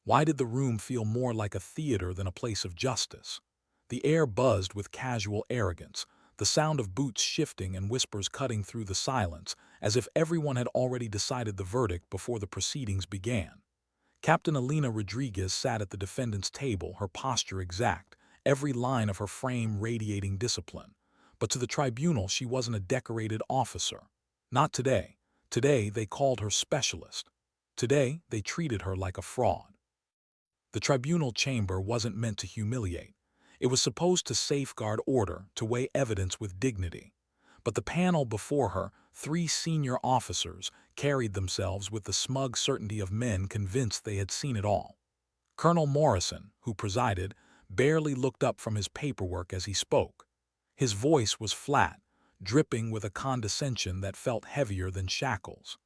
Why did the room feel more like a theater than a place of justice? The air buzzed with casual arrogance, the sound of boots shifting and whispers cutting through the silence, as if everyone had already decided the verdict before the proceedings began. Captain Elena Rodriguez sat at the defendant's table, her posture exact, every line of her frame radiating discipline. But to the tribunal she wasn't a decorated officer. Not today. Today they called her specialist. Today they treated her like a fraud. The tribunal chamber wasn't meant to humiliate. It was supposed to safeguard order, to weigh evidence with dignity. But the panel before her, 3 senior officers, carried themselves with the smug certainty of men convinced they had seen it all. Colonel Morrison, who presided, barely looked up from his paperwork as he spoke. His voice was flat, dripping with a condescension that felt heavier than shackles.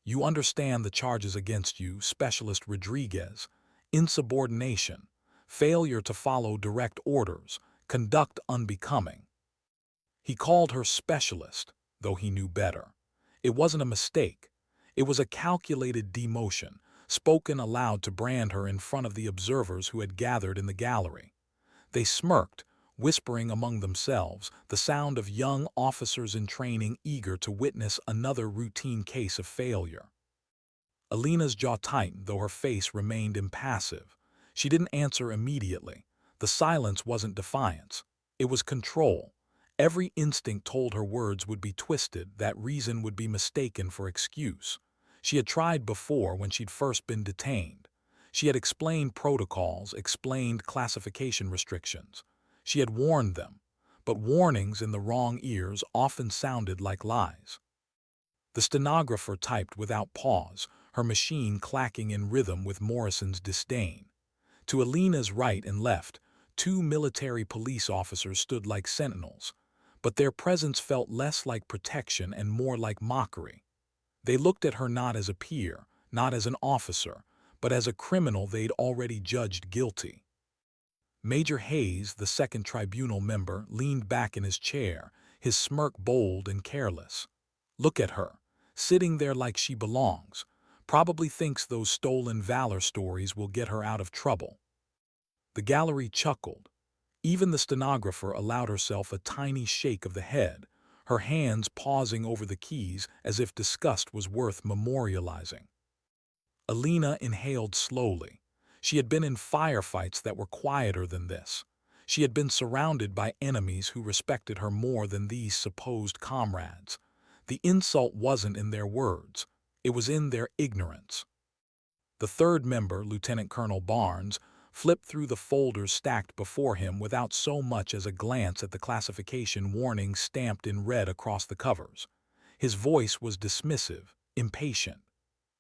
"You understand the charges against you, Specialist Rodriguez: insubordination, failure to follow direct orders, conduct unbecoming." He called her specialist, though he knew better. It wasn't a mistake. It was a calculated demotion, spoken aloud to brand her in front of the observers who had gathered in the gallery. They smirked, whispering among themselves, the sound of young officers in training eager to witness another routine case of failure. Elena's jaw tightened, though her face remained impassive. She didn't answer immediately. The silence wasn't defiance. It was control. Every instinct told her words would be twisted, that reason would be mistaken for excuse. She had tried before when she'd first been detained. She had explained protocols, explained classification restrictions. She had warned them, but warnings in the wrong ears often sounded like lies. The stenographer typed without pause, her machine clacking in rhythm with Morrison's disdain. To Elena's right and left, 2 military police officers stood like sentinels, but their presence felt less like protection and more like mockery. They looked at her not as a peer, not as an officer, but as a criminal they'd already judged guilty. Major Hayes, the second tribunal member, leaned back in his chair, his smirk bold and careless. "Look at her, sitting there like she belongs. Probably thinks those stolen valor stories will get her out of trouble." The gallery chuckled. Even the stenographer allowed herself a tiny shake of the head, her hands pausing over the keys as if disgust was worth memorializing. Elena inhaled slowly. She had been in firefights that were quieter than this. She had been surrounded by enemies who respected her more than these supposed comrades. The insult wasn't in their words. It was in their ignorance. The third member, Lieutenant Colonel Barnes, flipped through the folders stacked before him without so much as a glance at the classification warning stamped in red across the covers. His voice was dismissive, impatient.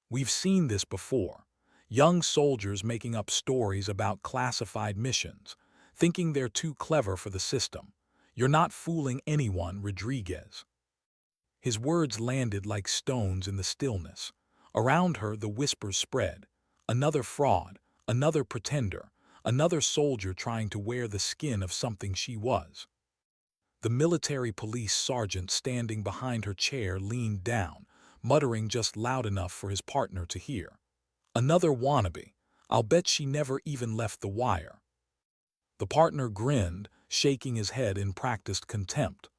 "We've seen this before. Young soldiers making up stories about classified missions, thinking they're too clever for the system. You're not fooling anyone, Rodriguez." His words landed like stones in the stillness. Around her the whispers spread. Another fraud, another pretender, another soldier trying to wear the skin of something she was. The military police sergeant standing behind her chair leaned down, muttering just loud enough for his partner to hear. "Another wannabe. I'll bet she never even left the wire." The partner grinned, shaking his head in practiced contempt.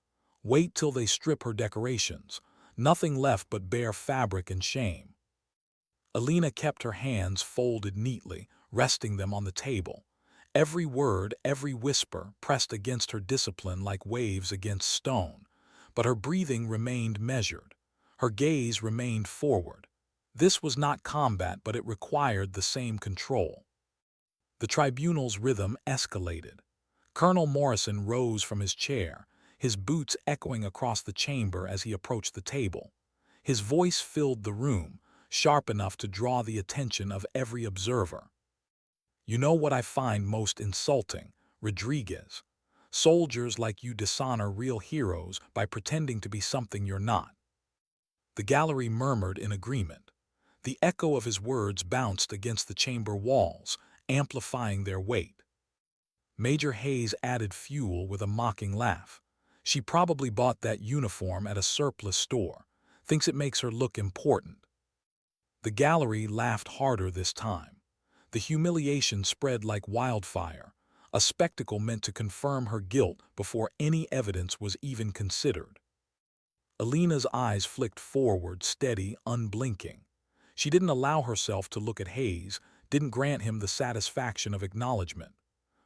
"Wait till they strip her decorations. Nothing left but bare fabric and shame." Elena kept her hands folded neatly, resting them on the table. Every word, every whisper pressed against her discipline like waves against stone. But her breathing remained measured. Her gaze remained forward. This was not combat, but it required the same control. The tribunal's rhythm escalated. Colonel Morrison rose from his chair, his boots echoing across the chamber as he approached the table. His voice filled the room, sharp enough to draw the attention of every observer. "You know what I find most insulting, Rodriguez? Soldiers like you dishonor real heroes by pretending to be something you're not." The gallery murmured in agreement. The echo of his words bounced against the chamber walls, amplifying their weight. Major Hayes added fuel with a mocking laugh. "She probably bought that uniform at a surplus store, thinks it makes her look important." The gallery laughed harder this time. The humiliation spread like wildfire, a spectacle meant to confirm her guilt before any evidence was even considered. Elena's eyes flicked forward, steady, unblinking. She didn't allow herself to look at Hayes, didn't grant him the satisfaction of acknowledgement.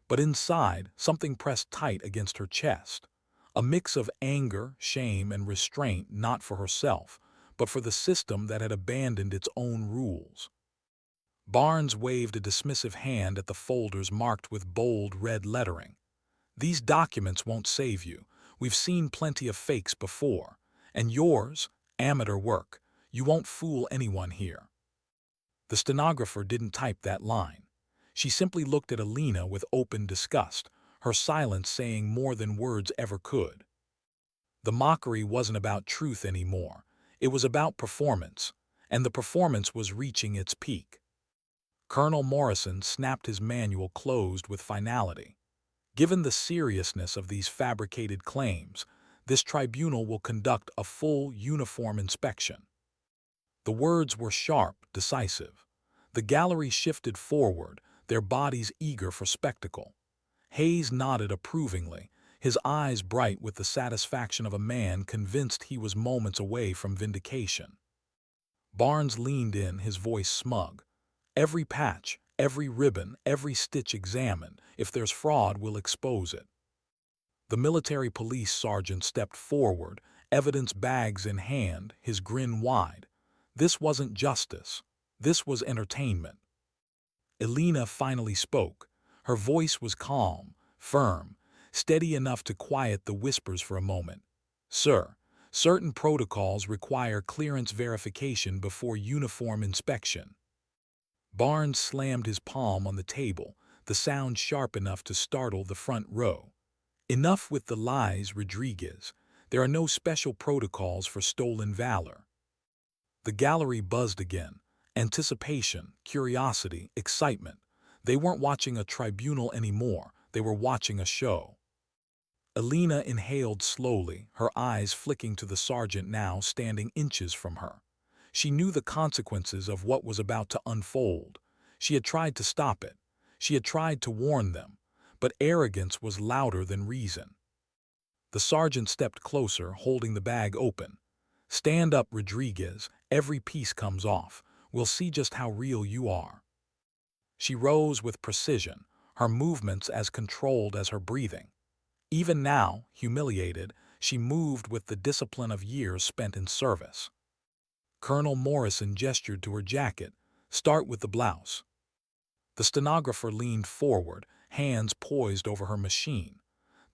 But inside, something pressed tight against her chest. A mix of anger, shame, and restraint, not for herself, but for the system that had abandoned its own rules. Barnes waved a dismissive hand at the folders marked with bold red lettering. "These documents won't save you. We've seen plenty of fakes before. And yours, amateur work. You won't fool anyone here." The stenographer didn't type that line. She simply looked at Elena with open disgust, her silence saying more than words ever could. The mockery wasn't about truth anymore. It was about performance, and the performance was reaching its peak. Colonel Morrison snapped his manual closed with finality. "Given the seriousness of these fabricated claims, this tribunal will conduct a full, uniform inspection." The words were sharp, decisive. The gallery shifted forward, their bodies eager for spectacle. Hayes nodded approvingly, his eyes bright with the satisfaction of a man convinced he was moments away from vindication. Barnes leaned in, his voice smug. "Every patch, every ribbon, every stitch examined. If there's fraud, we'll expose it." The military police sergeant stepped forward, evidence bags in hand, his grin wide. This wasn't justice. This was entertainment. Elena finally spoke. Her voice was calm, firm, steady enough to quiet the whispers for a moment. "Sir, certain protocols require clearance verification before uniform inspection." Barnes slammed his palm on the table, the sound sharp enough to startle the front row. "Enough with the lies, Rodriguez. There are no special protocols for stolen valor." The gallery buzzed again. Anticipation, curiosity, excitement. They weren't watching a tribunal anymore, they were watching a show. Elena inhaled slowly, her eyes flicking to the sergeant now standing inches from her. She knew the consequences of what was about to unfold. She had tried to stop it. She had tried to warn them. But arrogance was louder than reason. The sergeant stepped closer, holding the bag open. "Stand up, Rodriguez. Every piece comes off. We'll see just how real you are." She rose with precision, her movements as controlled as her breathing. Even now, humiliated, she moved with the discipline of years spent in service. Colonel Morrison gestured to her jacket. "Start with the blouse." The stenographer leaned forward, hands poised over her machine.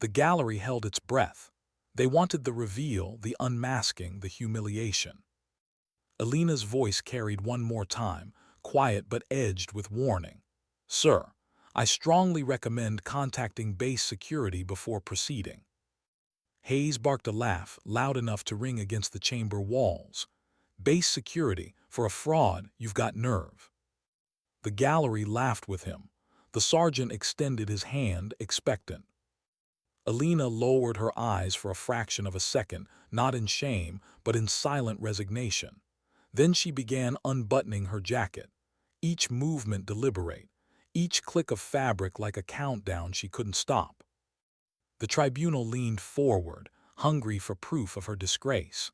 The gallery held its breath. They wanted the reveal, the unmasking, the humiliation. Elena's voice carried one more time, quiet but edged with warning. "Sir, I strongly recommend contacting base security before proceeding." Hayes barked a laugh, loud enough to ring against the chamber walls. "Base security? For a fraud, you've got nerve." The gallery laughed with him. The sergeant extended his hand, expectant. Elena lowered her eyes for a fraction of a second, not in shame, but in silent resignation. Then she began unbuttoning her jacket. Each movement deliberate, each click of fabric like a countdown she couldn't stop. The tribunal leaned forward, hungry for proof of her disgrace.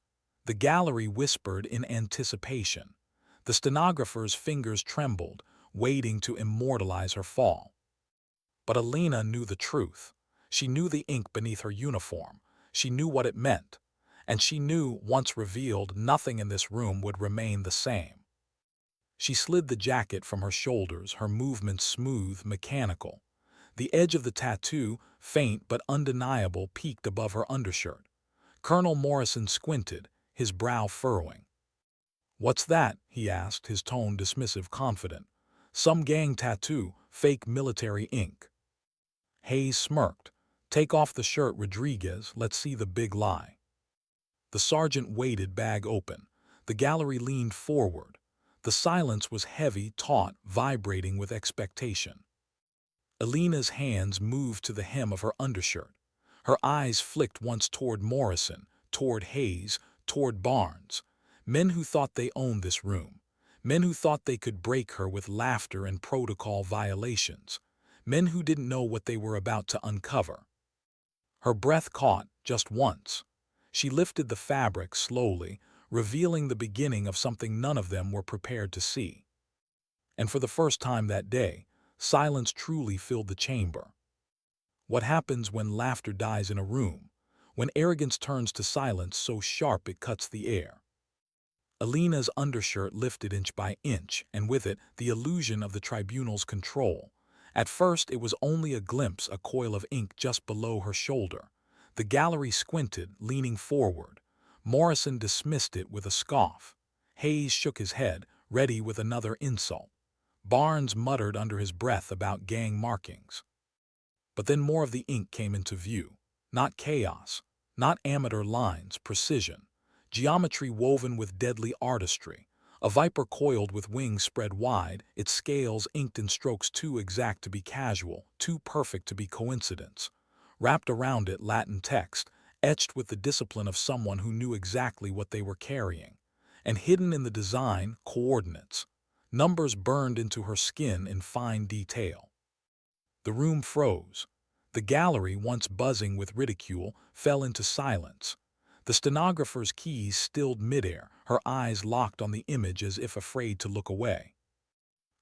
The gallery whispered in anticipation. The stenographer's fingers trembled, waiting to immortalize her fall. But Elena knew the truth. She knew the ink beneath her uniform. She knew what it meant. And she knew, once revealed, nothing in this room would remain the same. She slid the jacket from her shoulders, her movements smooth, mechanical. The edge of the tattoo, faint but undeniable, peeked above her undershirt. Colonel Morrison squinted, his brow furrowing. "What's that?" he asked, his tone dismissive, confident. "Some gang tattoo, fake military ink." Hayes smirked. "Take off the shirt, Rodriguez. Let's see the big lie." The sergeant waited, bag open. The gallery leaned forward. The silence was heavy, taut, vibrating with expectation. Elena's hands moved to the hem of her undershirt. Her eyes flicked once toward Morrison, toward Hayes, toward Barnes. Men who thought they owned this room. Men who thought they could break her with laughter and protocol violations. Men who didn't know what they were about to uncover. Her breath caught just once. She lifted the fabric slowly, revealing the beginning of something none of them were prepared to see. And for the first time that day, silence truly filled the chamber. What happens when laughter dies in a room? When arrogance turns to silence so sharp it cuts the air? Elena's undershirt lifted inch by inch, and with it, the illusion of the tribunal's control. At first, it was only a glimpse, a coil of ink just below her shoulder. The gallery squinted, leaning forward. Morrison dismissed it with a scoff. Hayes shook his head, ready with another insult. Barnes muttered under his breath about gang markings. But then more of the ink came into view. Not chaos, not amateur lines, precision. Geometry woven with deadly artistry. A viper coiled with wings spread wide, its scales inked in strokes too exact to be casual, too perfect to be coincidence. Wrapped around it Latin text, etched with the discipline of someone who knew exactly what they were carrying. And hidden in the design, coordinates. Numbers burned into her skin in fine detail. The room froze. The gallery, once buzzing with ridicule, fell into silence. The stenographer's keys stilled midair, her eyes locked on the image as if afraid to look away.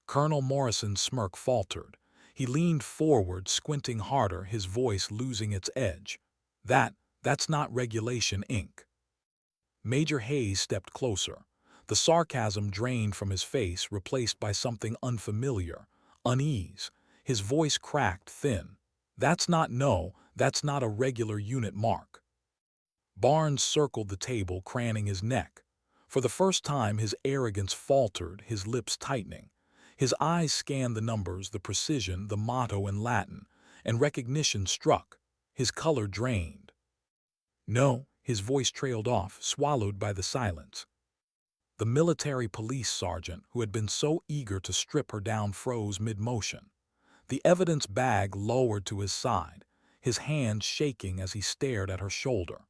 Colonel Morrison's smirk faltered. He leaned forward, squinting harder, his voice losing its edge. That's not regulation ink. Major Hayes stepped closer. The sarcasm drained from his face, replaced by something unfamiliar, unease. His voice cracked thin. That's not a regular unit mark. Barnes circled the table, craning his neck. For the first time his arrogance faltered, his lips tightening. His eyes scanned the numbers, the precision, the motto in Latin, and recognition struck. His color drained. No, his voice trailed off, swallowed by the silence. The military police sergeant, who had been so eager to strip her down, froze mid-motion. The evidence bag lowered to his side, his hand shaking as he stared at her shoulder.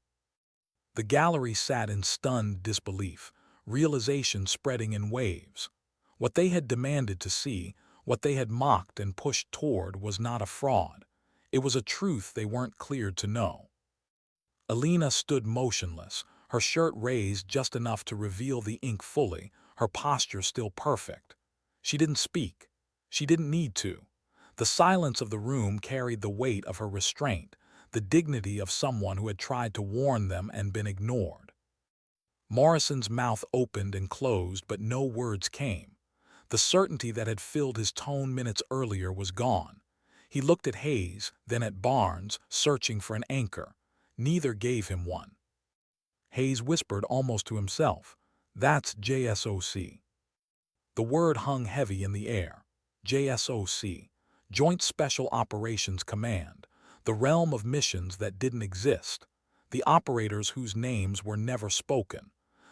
The gallery sat in stunned disbelief, realization spreading in waves. What they had demanded to see, what they had mocked and pushed toward, was not a fraud. It was a truth they weren't cleared to know. Elena stood motionless, her shirt raised just enough to reveal the ink fully, her posture still perfect. She didn't speak. She didn't need to. The silence of the room carried the weight of her restraint, the dignity of someone who had tried to warn them and been ignored. Morrison's mouth opened and closed, but no words came. The certainty that had filled his tone minutes earlier was gone. He looked at Hayes, then at Barnes, searching for an anchor. Neither gave him one. Hayes whispered almost to himself, "That's JSOC." The word hung heavy in the air. JSOC, Joint Special Operations Command, the realm of missions that didn't exist, the operators whose names were never spoken,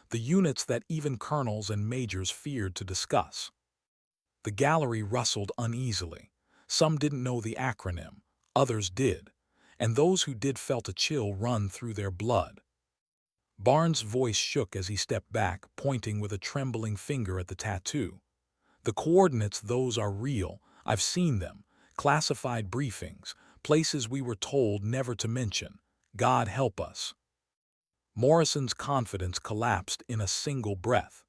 the units that even colonels and majors feared to discuss. The gallery rustled uneasily. Some didn't know the acronym, others did, and those who did felt a chill run through their blood. Barnes' voice shook as he stepped back, pointing with a trembling finger at the tattoo. "The coordinates, those are real. I've seen them. Classified briefings, places we were told never to mention. God help us." Morrison's confidence collapsed in a single breath.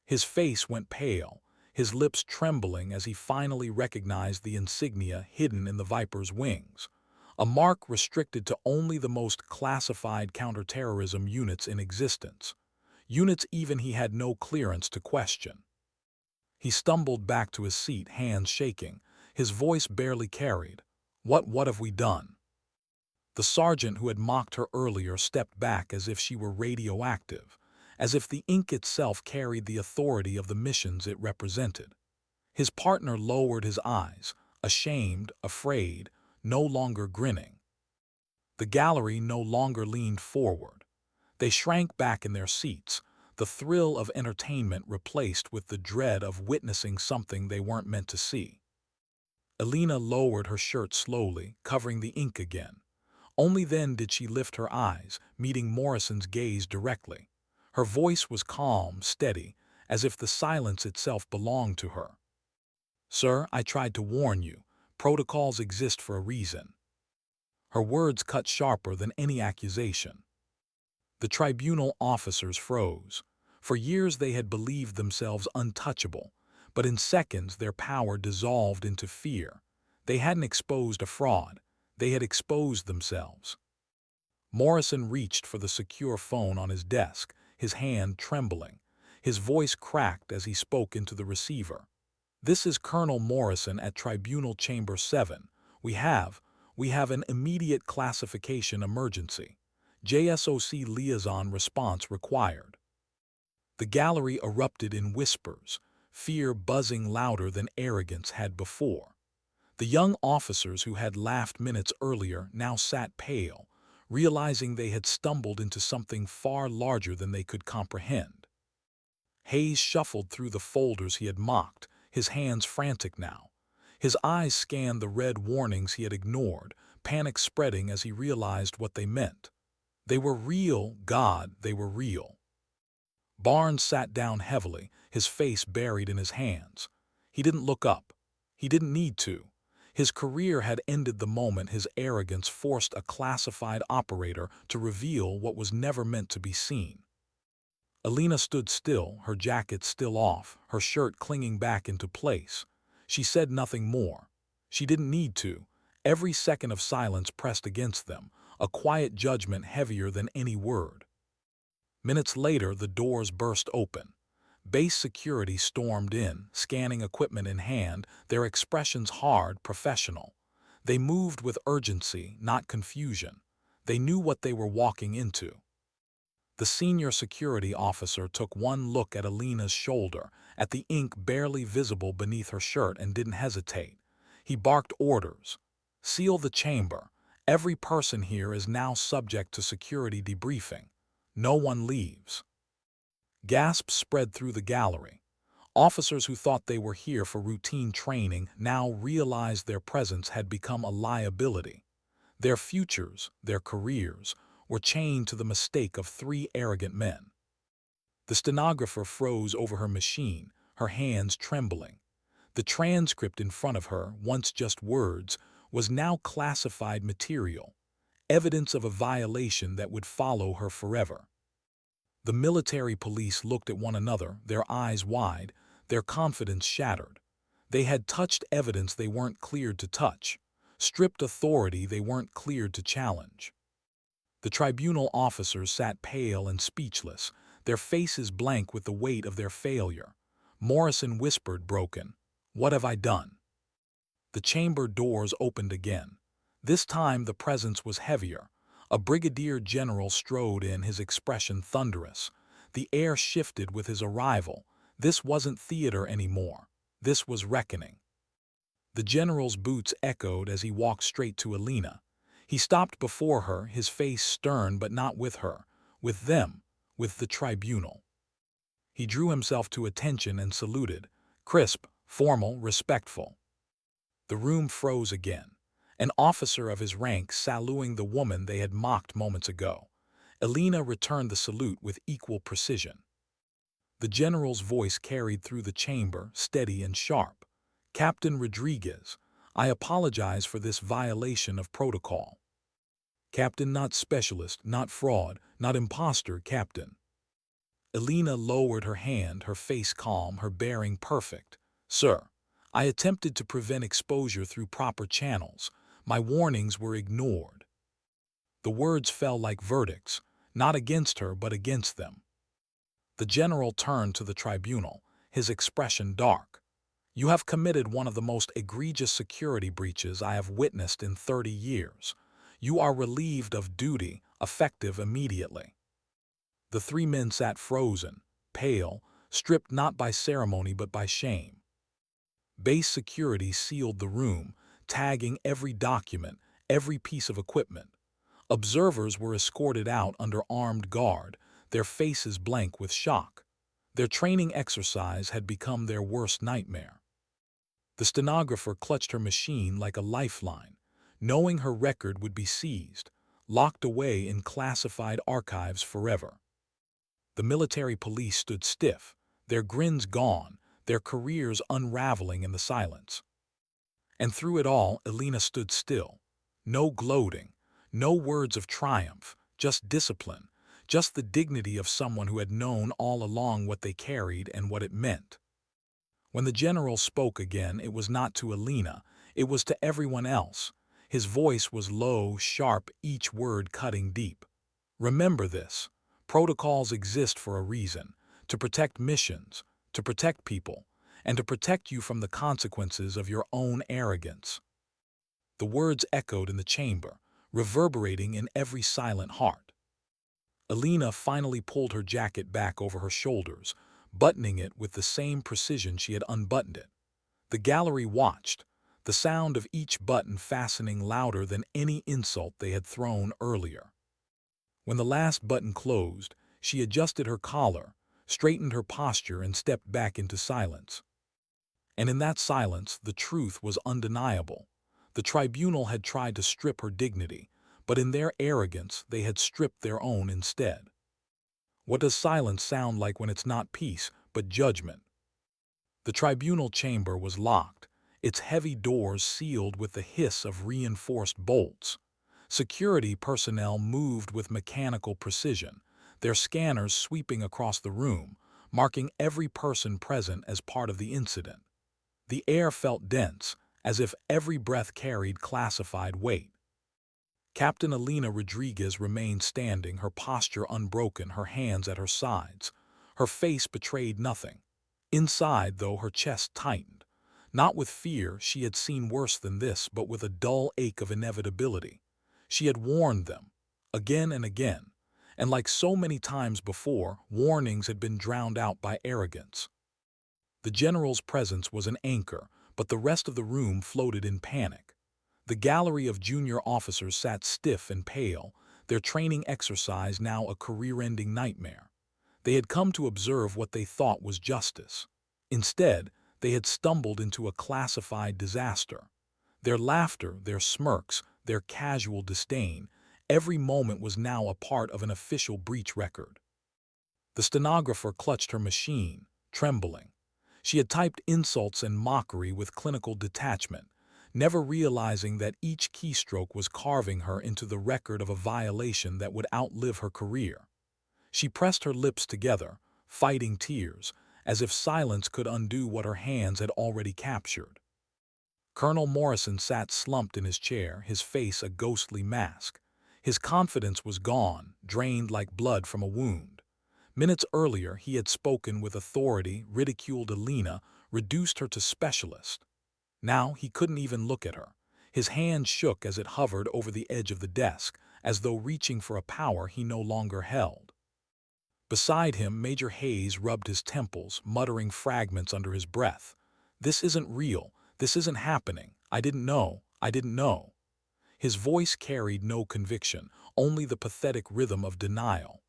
His face went pale, his lips trembling as he finally recognized the insignia hidden in the Viper's wings. A mark restricted to only the most classified counterterrorism units in existence. Units even he had no clearance to question. He stumbled back to his seat, hands shaking, his voice barely carried. What have we done?" The sergeant who had mocked her earlier stepped back as if she were radioactive, as if the ink itself carried the authority of the missions it represented. His partner lowered his eyes, ashamed, afraid, no longer grinning. The gallery no longer leaned forward. They shrank back in their seats, the thrill of entertainment replaced with the dread of witnessing something they weren't meant to see. Elena lowered her shirt slowly, covering the ink again. Only then did she lift her eyes, meeting Morrison's gaze directly. Her voice was calm, steady, as if the silence itself belonged to her. "Sir, I tried to warn you. Protocols exist for a reason." Her words cut sharper than any accusation. The tribunal officers froze. For years they had believed themselves untouchable, but in seconds their power dissolved into fear. They hadn't exposed a fraud. They had exposed themselves. Morrison reached for the secure phone on his desk, his hand trembling. His voice cracked as he spoke into the receiver. "This is Colonel Morrison at Tribunal Chamber 7. We have an immediate classification emergency. JSOC liaison response required." The gallery erupted in whispers, fear buzzing louder than arrogance had before. The young officers who had laughed minutes earlier now sat pale, realizing they had stumbled into something far larger than they could comprehend. Hayes shuffled through the folders he had mocked, his hands frantic now. His eyes scanned the red warnings he had ignored, panic spreading as he realized what they meant. They were real, God, they were real. Barnes sat down heavily, his face buried in his hands. He didn't look up. He didn't need to. His career had ended the moment his arrogance forced a classified operator to reveal what was never meant to be seen. Elena stood still, her jacket still off, her shirt clinging back into place. She said nothing more. She didn't need to. Every second of silence pressed against them, a quiet judgment heavier than any word. Minutes later, the doors burst open. Base security stormed in, scanning equipment in hand, their expressions hard, professional. They moved with urgency, not confusion. They knew what they were walking into. The senior security officer took one look at Elena's shoulder, at the ink barely visible beneath her shirt, and didn't hesitate. He barked orders. "Seal the chamber. Every person here is now subject to security debriefing. No one leaves." Gasps spread through the gallery. Officers who thought they were here for routine training now realized their presence had become a liability. Their futures, their careers, were chained to the mistake of 3 arrogant men. The stenographer froze over her machine, her hands trembling. The transcript in front of her, once just words, was now classified material, evidence of a violation that would follow her forever. The military police looked at one another, their eyes wide, their confidence shattered. They had touched evidence they weren't cleared to touch, stripped authority they weren't cleared to challenge. The tribunal officers sat pale and speechless, their faces blank with the weight of their failure. Morrison whispered, broken, "What have I done?" The chamber doors opened again. This time the presence was heavier. A brigadier general strode in, his expression thunderous. The air shifted with his arrival. This wasn't theater anymore. This was reckoning. The general's boots echoed as he walked straight to Elena. He stopped before her, his face stern but not with her, with them, with the tribunal. He drew himself to attention and saluted, crisp, formal, respectful. The room froze again. An officer of his rank saluting the woman they had mocked moments ago. Elena returned the salute with equal precision. The general's voice carried through the chamber, steady and sharp. "Captain Rodriguez, I apologize for this violation of protocol." "Captain, not specialist, not fraud, not imposter, Captain." Elena lowered her hand, her face calm, her bearing perfect. "Sir, I attempted to prevent exposure through proper channels. My warnings were ignored." The words fell like verdicts, not against her but against them. The general turned to the tribunal, his expression dark. "You have committed one of the most egregious security breaches I have witnessed in 30 years. You are relieved of duty, effective immediately." The 3 men sat frozen, pale, stripped not by ceremony but by shame. Base security sealed the room, tagging every document, every piece of equipment. Observers were escorted out under armed guard, their faces blank with shock. Their training exercise had become their worst nightmare. The stenographer clutched her machine like a lifeline, knowing her record would be seized, locked away in classified archives forever. The military police stood stiff, their grins gone, their careers unraveling in the silence. And through it all, Elena stood still. No gloating, no words of triumph, just discipline, just the dignity of someone who had known all along what they carried and what it meant. When the general spoke again, it was not to Elena, it was to everyone else. His voice was low, sharp, each word cutting deep. Remember this. Protocols exist for a reason, to protect missions, to protect people, and to protect you from the consequences of your own arrogance. The words echoed in the chamber, reverberating in every silent heart. Elena finally pulled her jacket back over her shoulders, buttoning it with the same precision she had unbuttoned it. The gallery watched, the sound of each button fastening louder than any insult they had thrown earlier. When the last button closed, she adjusted her collar, straightened her posture, and stepped back into silence. And in that silence, the truth was undeniable. The tribunal had tried to strip her dignity, but in their arrogance, they had stripped their own instead. What does silence sound like when it's not peace, but judgment? The tribunal chamber was locked, its heavy doors sealed with the hiss of reinforced bolts. Security personnel moved with mechanical precision, their scanners sweeping across the room, marking every person present as part of the incident. The air felt dense, as if every breath carried classified weight. Captain Elena Rodriguez remained standing, her posture unbroken, her hands at her sides. Her face betrayed nothing. Inside, though, her chest tightened. Not with fear, she had seen worse than this, but with a dull ache of inevitability. She had warned them, again and again, and like so many times before, warnings had been drowned out by arrogance. The general's presence was an anchor, but the rest of the room floated in panic. The gallery of junior officers sat stiff and pale, their training exercise now a career-ending nightmare. They had come to observe what they thought was justice. Instead, they had stumbled into a classified disaster. Their laughter, their smirks, their casual disdain, every moment was now a part of an official breach record. The stenographer clutched her machine, trembling. She had typed insults and mockery with clinical detachment, never realizing that each keystroke was carving her into the record of a violation that would outlive her career. She pressed her lips together, fighting tears, as if silence could undo what her hands had already captured. Colonel Morrison sat slumped in his chair, his face a ghostly mask. His confidence was gone, drained like blood from a wound. Minutes earlier, he had spoken with authority, ridiculed Elena, reduced her to specialist. Now he couldn't even look at her. His hand shook as it hovered over the edge of the desk, as though reaching for a power he no longer held. Beside him, Major Hayes rubbed his temples, muttering fragments under his breath. "This isn't real. This isn't happening. I didn't know. I didn't know." His voice carried no conviction, only the pathetic rhythm of denial.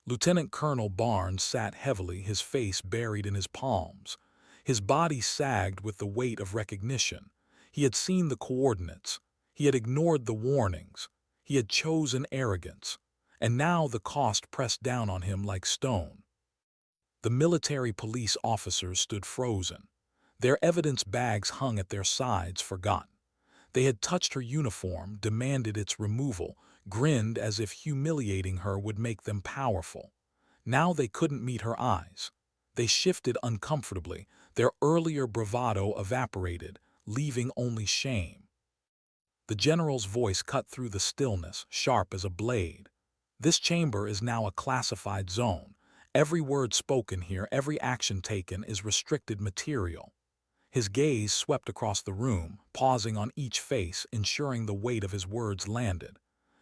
Lieutenant Colonel Barnes sat heavily, his face buried in his palms. His body sagged with the weight of recognition. He had seen the coordinates. He had ignored the warnings. He had chosen arrogance. And now the cost pressed down on him like stone. The military police officers stood frozen. Their evidence bags hung at their sides, forgotten. They had touched her uniform, demanded its removal, grinned as if humiliating her would make them powerful. Now they couldn't meet her eyes. They shifted uncomfortably, their earlier bravado evaporated, leaving only shame. The general's voice cut through the stillness, sharp as a blade. "This chamber is now a classified zone. Every word spoken here, every action taken is restricted material." His gaze swept across the room, pausing on each face, ensuring the weight of his words landed.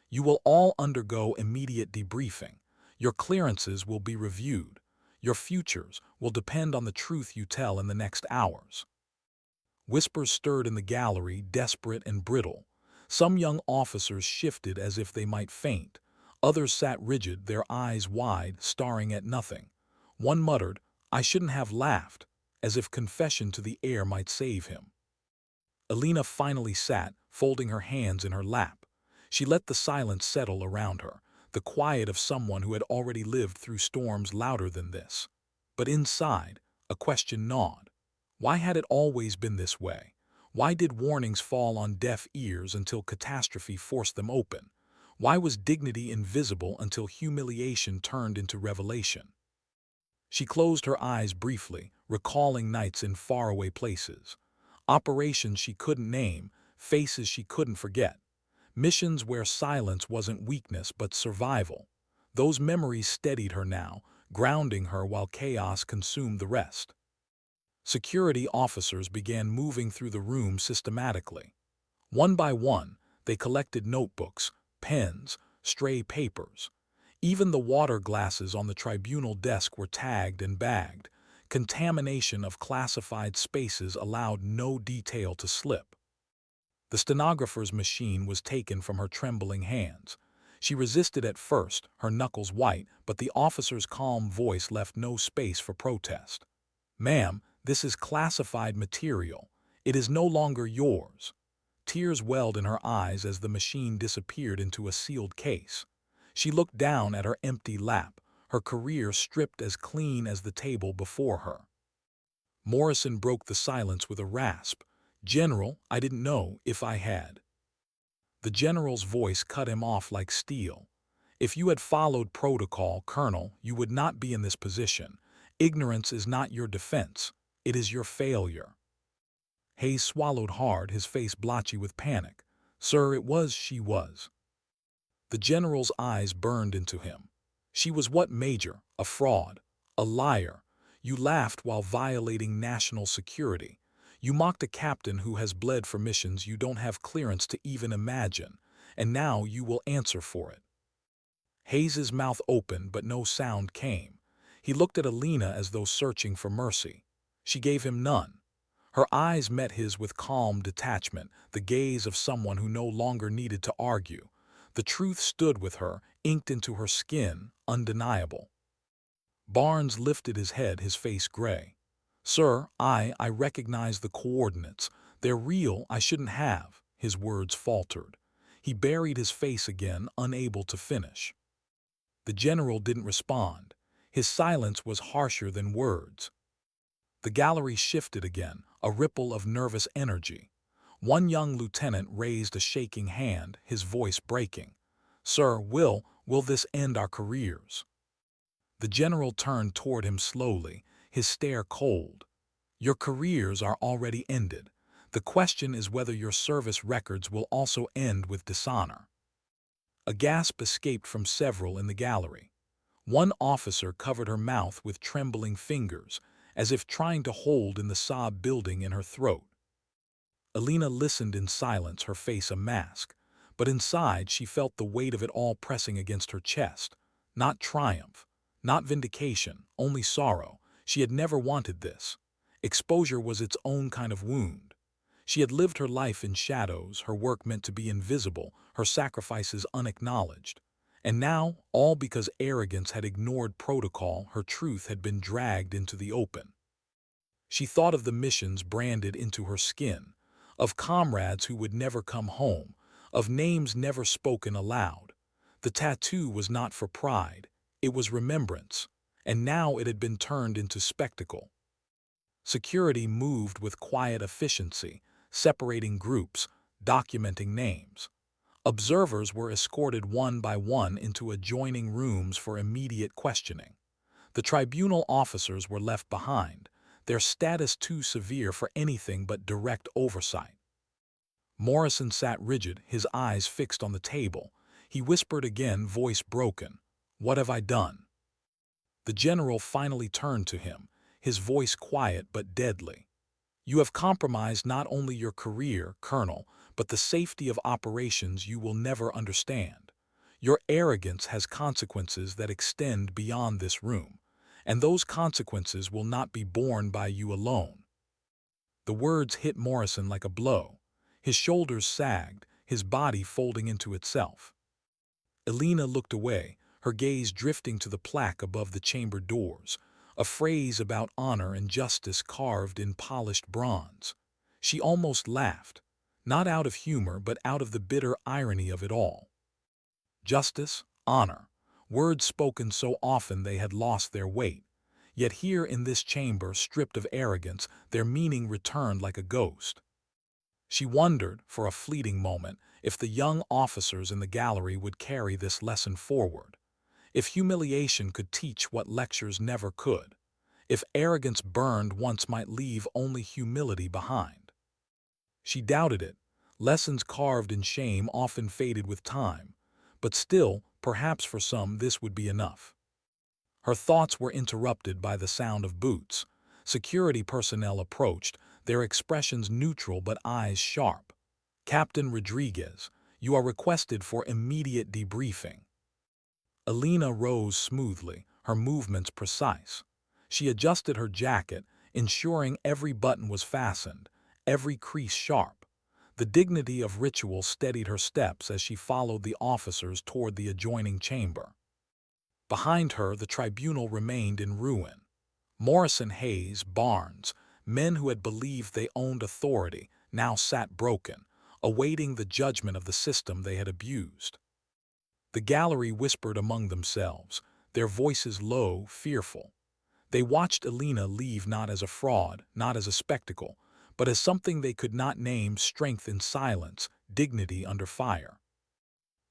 "You will all undergo immediate debriefing. Your clearances will be reviewed. Your futures will depend on the truth you tell in the next hours." Whispers stirred in the gallery, desperate and brittle. Some young officers shifted as if they might faint. Others sat rigid, their eyes wide, staring at nothing. One muttered, "I shouldn't have laughed," as if confession to the air might save him. Elena finally sat, folding her hands in her lap. She let the silence settle around her, the quiet of someone who had already lived through storms louder than this. But inside, a question gnawed. Why had it always been this way? Why did warnings fall on deaf ears until catastrophe forced them open? Why was dignity invisible until humiliation turned into revelation? She closed her eyes briefly, recalling nights in faraway places. Operations she couldn't name, faces she couldn't forget. Missions where silence wasn't weakness but survival. Those memories steadied her now, grounding her while chaos consumed the rest. Security officers began moving through the room systematically. One by one, they collected notebooks, pens, stray papers. Even the water glasses on the tribunal desk were tagged and bagged. Contamination of classified spaces allowed no detail to slip. The stenographer's machine was taken from her trembling hands. She resisted at first, her knuckles white, but the officer's calm voice left no space for protest. "Ma'am, this is classified material. It is no longer yours." Tears welled in her eyes as the machine disappeared into a sealed case. She looked down at her empty lap, her career stripped as clean as the table before her. Morrison broke the silence with a rasp. "General, I didn't know if I had." The general's voice cut him off like steel. "If you had followed protocol, Colonel, you would not be in this position. Ignorance is not your defense. It is your failure." Hayes swallowed hard, his face blotchy with panic. "Sir, it was she was." The general's eyes burned into him. "She was what, Major? A fraud? A liar? You laughed while violating national security. You mocked a captain who has bled for missions you don't have clearance to even imagine, and now you will answer for it." Hayes's mouth opened, but no sound came. He looked at Elena as though searching for mercy. She gave him none. Her eyes met his with calm detachment, the gaze of someone who no longer needed to argue. The truth stood with her, inked into her skin, undeniable. Barnes lifted his head, his face gray. "Sir, I recognize the coordinates. They're real, I shouldn't have," his words faltered. He buried his face again, unable to finish. The general didn't respond. His silence was harsher than words. The gallery shifted again, a ripple of nervous energy. One young lieutenant raised a shaking hand, his voice breaking. "Sir, will this end our careers?" The general turned toward him slowly, his stare cold. "Your careers are already ended. The question is whether your service records will also end with dishonor." A gasp escaped from several in the gallery. One officer covered her mouth with trembling fingers, as if trying to hold in the sob building in her throat. Elena listened in silence, her face a mask, but inside she felt the weight of it all pressing against her chest. Not triumph, not vindication, only sorrow. She had never wanted this. Exposure was its own kind of wound. She had lived her life in shadows, her work meant to be invisible, her sacrifices unacknowledged. And now, all because arrogance had ignored protocol, her truth had been dragged into the open. She thought of the missions branded into her skin, of comrades who would never come home, of names never spoken aloud. The tattoo was not for pride, it was remembrance, and now it had been turned into spectacle. Security moved with quiet efficiency, separating groups, documenting names. Observers were escorted one by one into adjoining rooms for immediate questioning. The tribunal officers were left behind, their status too severe for anything but direct oversight. Morrison sat rigid, his eyes fixed on the table. He whispered again, voice broken, "What have I done?" The general finally turned to him, his voice quiet but deadly. "You have compromised not only your career, Colonel, but the safety of operations you will never understand. Your arrogance has consequences that extend beyond this room, and those consequences will not be borne by you alone." The words hit Morrison like a blow. His shoulders sagged, his body folding into itself. Elena looked away, her gaze drifting to the plaque above the chamber doors, a phrase about honor and justice carved in polished bronze. She almost laughed, not out of humor but out of the bitter irony of it all. Justice, honor, words spoken so often they had lost their weight. Yet here in this chamber, stripped of arrogance, their meaning returned like a ghost. She wondered, for a fleeting moment, if the young officers in the gallery would carry this lesson forward. If humiliation could teach what lectures never could. If arrogance burned once might leave only humility behind. She doubted it. Lessons carved in shame often faded with time. But still, perhaps for some this would be enough. Her thoughts were interrupted by the sound of boots. Security personnel approached, their expressions neutral but eyes sharp. "Captain Rodriguez, you are requested for immediate debriefing." Elena rose smoothly, her movements precise. She adjusted her jacket, ensuring every button was fastened, every crease sharp. The dignity of ritual steadied her steps as she followed the officers toward the adjoining chamber. Behind her, the tribunal remained in ruin. Morrison, Hayes, Barnes, men who had believed they owned authority, now sat broken, awaiting the judgment of the system they had abused. The gallery whispered among themselves, their voices low, fearful. They watched Elena leave not as a fraud, not as a spectacle, but as something they could not name: strength in silence, dignity under fire.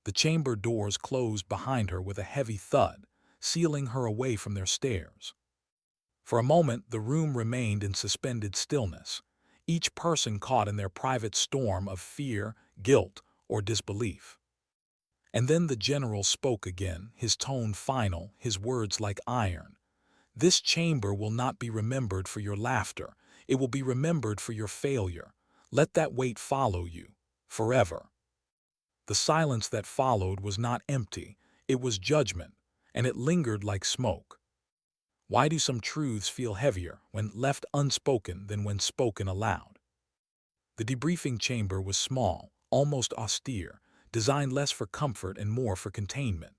The chamber doors closed behind her with a heavy thud, sealing her away from their stares. For a moment, the room remained in suspended stillness, each person caught in their private storm of fear, guilt, or disbelief. And then the general spoke again, his tone final, his words like iron. "This chamber will not be remembered for your laughter. It will be remembered for your failure. Let that weight follow you, forever." The silence that followed was not empty, it was judgment, and it lingered like smoke. Why do some truths feel heavier when left unspoken than when spoken aloud? The debriefing chamber was small, almost austere, designed less for comfort and more for containment.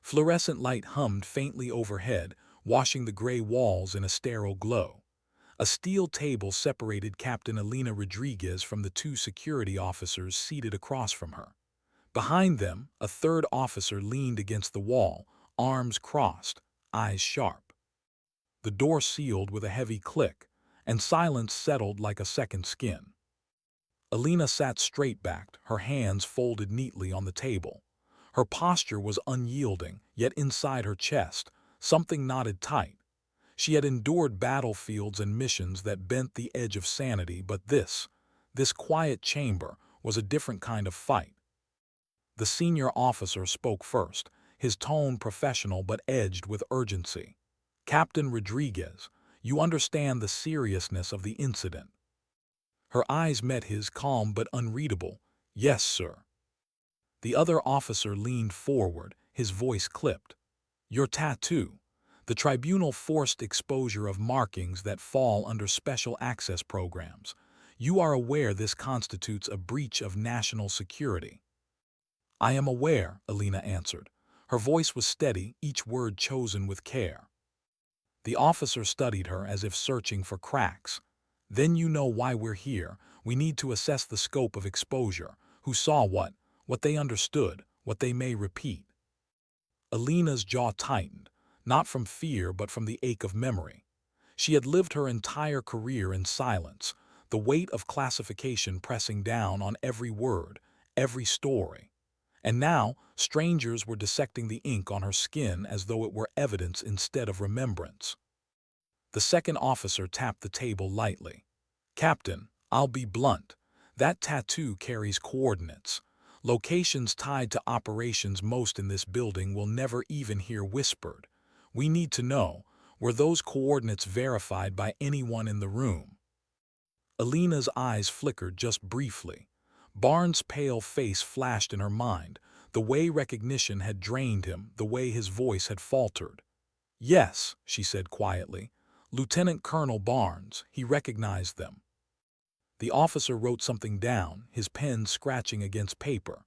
Fluorescent light hummed faintly overhead, washing the gray walls in a sterile glow. A steel table separated Captain Elena Rodriguez from the two security officers seated across from her. Behind them, a third officer leaned against the wall, arms crossed, eyes sharp. The door sealed with a heavy click, and silence settled like a second skin. Elena sat straight-backed, her hands folded neatly on the table. Her posture was unyielding, yet inside her chest, something knotted tight. She had endured battlefields and missions that bent the edge of sanity, but this quiet chamber, was a different kind of fight. The senior officer spoke first, his tone professional but edged with urgency. "Captain Rodriguez, you understand the seriousness of the incident." Her eyes met his, calm but unreadable. "Yes, sir." The other officer leaned forward, his voice clipped. "Your tattoo. The tribunal forced exposure of markings that fall under special access programs. You are aware this constitutes a breach of national security." "I am aware," Elena answered. Her voice was steady, each word chosen with care. The officer studied her as if searching for cracks. "Then you know why we're here. We need to assess the scope of exposure. Who saw what they understood, what they may repeat." Elena's jaw tightened, not from fear but from the ache of memory. She had lived her entire career in silence, the weight of classification pressing down on every word, every story. And now, strangers were dissecting the ink on her skin as though it were evidence instead of remembrance. The second officer tapped the table lightly. "Captain, I'll be blunt. That tattoo carries coordinates. Locations tied to operations most in this building will never even hear whispered. We need to know, were those coordinates verified by anyone in the room?" Elena's eyes flickered just briefly. Barnes' pale face flashed in her mind, the way recognition had drained him, the way his voice had faltered. "Yes," she said quietly. "Lieutenant Colonel Barnes, he recognized them." The officer wrote something down, his pen scratching against paper.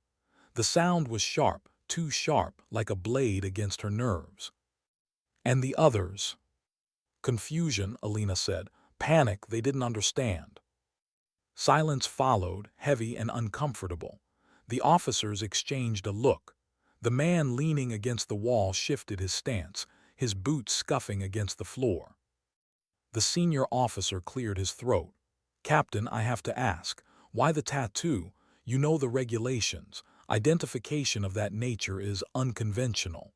The sound was sharp, too sharp, like a blade against her nerves. "And the others?" "Confusion," Elena said. "Panic, they didn't understand." Silence followed, heavy and uncomfortable. The officers exchanged a look. The man leaning against the wall shifted his stance, his boots scuffing against the floor. The senior officer cleared his throat. "Captain, I have to ask, why the tattoo? You know the regulations. Identification of that nature is unconventional."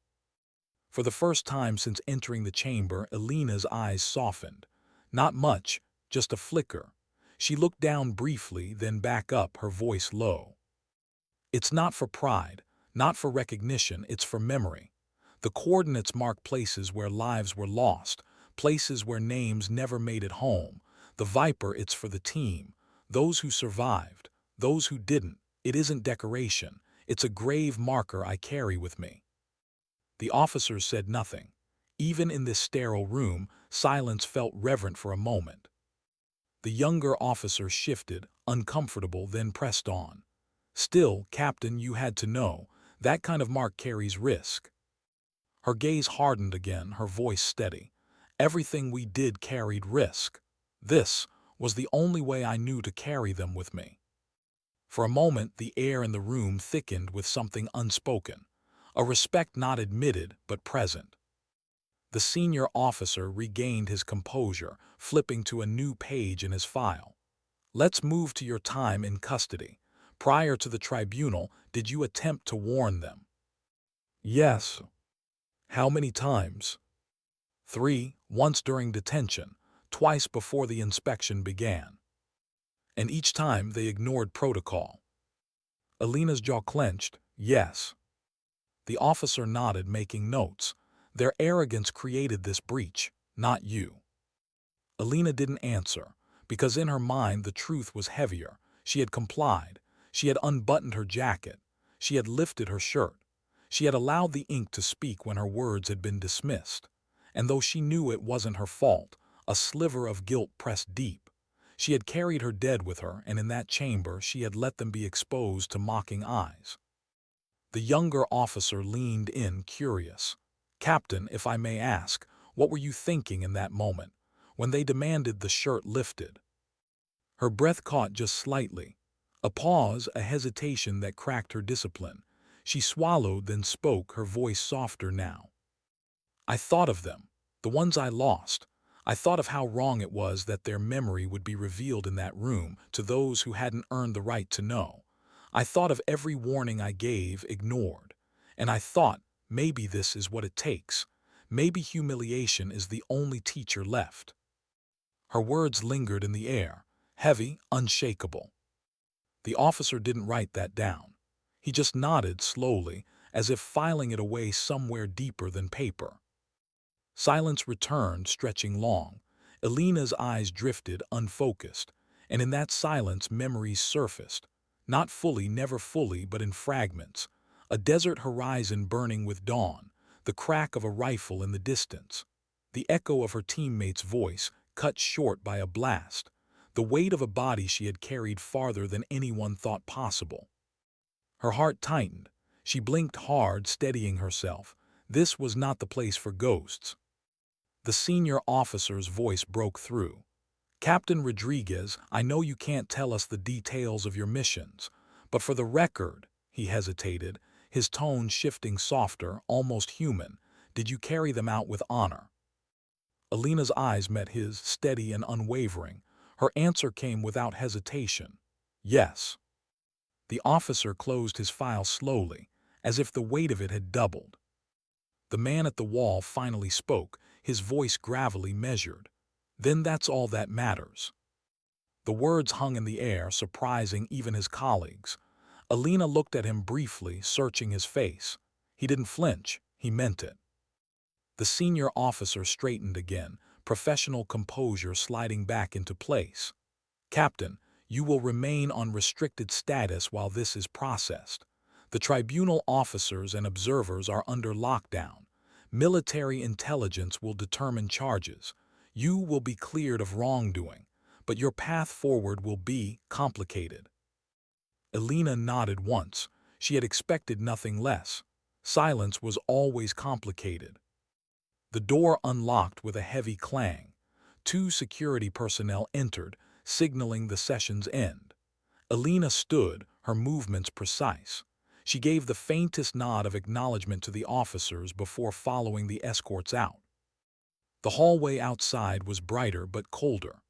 For the first time since entering the chamber, Elena's eyes softened. Not much, just a flicker. She looked down briefly, then back up, her voice low. "It's not for pride, not for recognition, it's for memory. The coordinates mark places where lives were lost, places where names never made it home. The Viper, it's for the team, those who survived, those who didn't. It isn't decoration, it's a grave marker I carry with me." The officers said nothing. Even in this sterile room, silence felt reverent for a moment. The younger officer shifted, uncomfortable, then pressed on. "Still, Captain, you had to know. That kind of mark carries risk." Her gaze hardened again, her voice steady. "Everything we did carried risk. This was the only way I knew to carry them with me." For a moment, the air in the room thickened with something unspoken, a respect not admitted but present. The senior officer regained his composure, flipping to a new page in his file. "Let's move to your time in custody. Prior to the tribunal, did you attempt to warn them?" "Yes." "How many times?" "3, once during detention, twice before the inspection began." "And each time they ignored protocol?" Elena's jaw clenched. "Yes." The officer nodded, making notes. "Their arrogance created this breach, not you." Elena didn't answer, because in her mind the truth was heavier. She had complied. She had unbuttoned her jacket. She had lifted her shirt. She had allowed the ink to speak when her words had been dismissed. And though she knew it wasn't her fault, a sliver of guilt pressed deep. She had carried her dead with her, and in that chamber she had let them be exposed to mocking eyes. The younger officer leaned in, curious. "Captain, if I may ask, what were you thinking in that moment, when they demanded the shirt lifted?" Her breath caught just slightly. A pause, a hesitation that cracked her discipline. She swallowed, then spoke, her voice softer now. "I thought of them, the ones I lost. I thought of how wrong it was that their memory would be revealed in that room to those who hadn't earned the right to know. I thought of every warning I gave, ignored. And I thought, maybe this is what it takes. Maybe humiliation is the only teacher left." Her words lingered in the air, heavy, unshakable. The officer didn't write that down. He just nodded slowly, as if filing it away somewhere deeper than paper. Silence returned, stretching long. Elena's eyes drifted, unfocused, and in that silence memories surfaced. Not fully, never fully, but in fragments. A desert horizon burning with dawn, the crack of a rifle in the distance, the echo of her teammate's voice, cut short by a blast, the weight of a body she had carried farther than anyone thought possible. Her heart tightened. She blinked hard, steadying herself. This was not the place for ghosts. The senior officer's voice broke through. "Captain Rodriguez, I know you can't tell us the details of your missions, but for the record," he hesitated, his tone shifting softer, almost human, "did you carry them out with honor?" Elena's eyes met his, steady and unwavering. Her answer came without hesitation. "Yes." The officer closed his file slowly, as if the weight of it had doubled. The man at the wall finally spoke, his voice gravelly measured. "Then that's all that matters." The words hung in the air, surprising even his colleagues. Elena looked at him briefly, searching his face. He didn't flinch, he meant it. The senior officer straightened again, professional composure sliding back into place. "Captain, you will remain on restricted status while this is processed. The tribunal officers and observers are under lockdown. Military intelligence will determine charges. You will be cleared of wrongdoing, but your path forward will be complicated." Elena nodded once. She had expected nothing less. Silence was always complicated. The door unlocked with a heavy clang. 2 security personnel entered, signaling the session's end. Elena stood, her movements precise. She gave the faintest nod of acknowledgement to the officers before following the escorts out. The hallway outside was brighter but colder.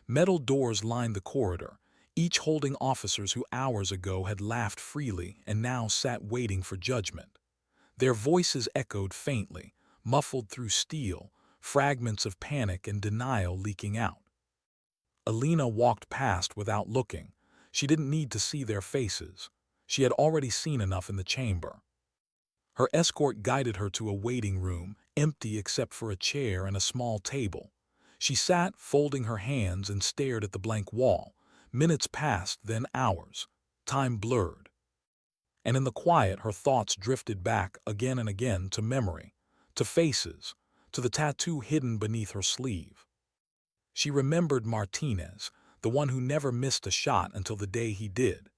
Metal doors lined the corridor, each holding officers who hours ago had laughed freely and now sat waiting for judgment. Their voices echoed faintly, muffled through steel, fragments of panic and denial leaking out. Elena walked past without looking. She didn't need to see their faces. She had already seen enough in the chamber. Her escort guided her to a waiting room, empty except for a chair and a small table. She sat, folding her hands, and stared at the blank wall. Minutes passed, then hours. Time blurred. And in the quiet, her thoughts drifted back again and again to memory, to faces, to the tattoo hidden beneath her sleeve. She remembered Martinez, the one who never missed a shot until the day he did.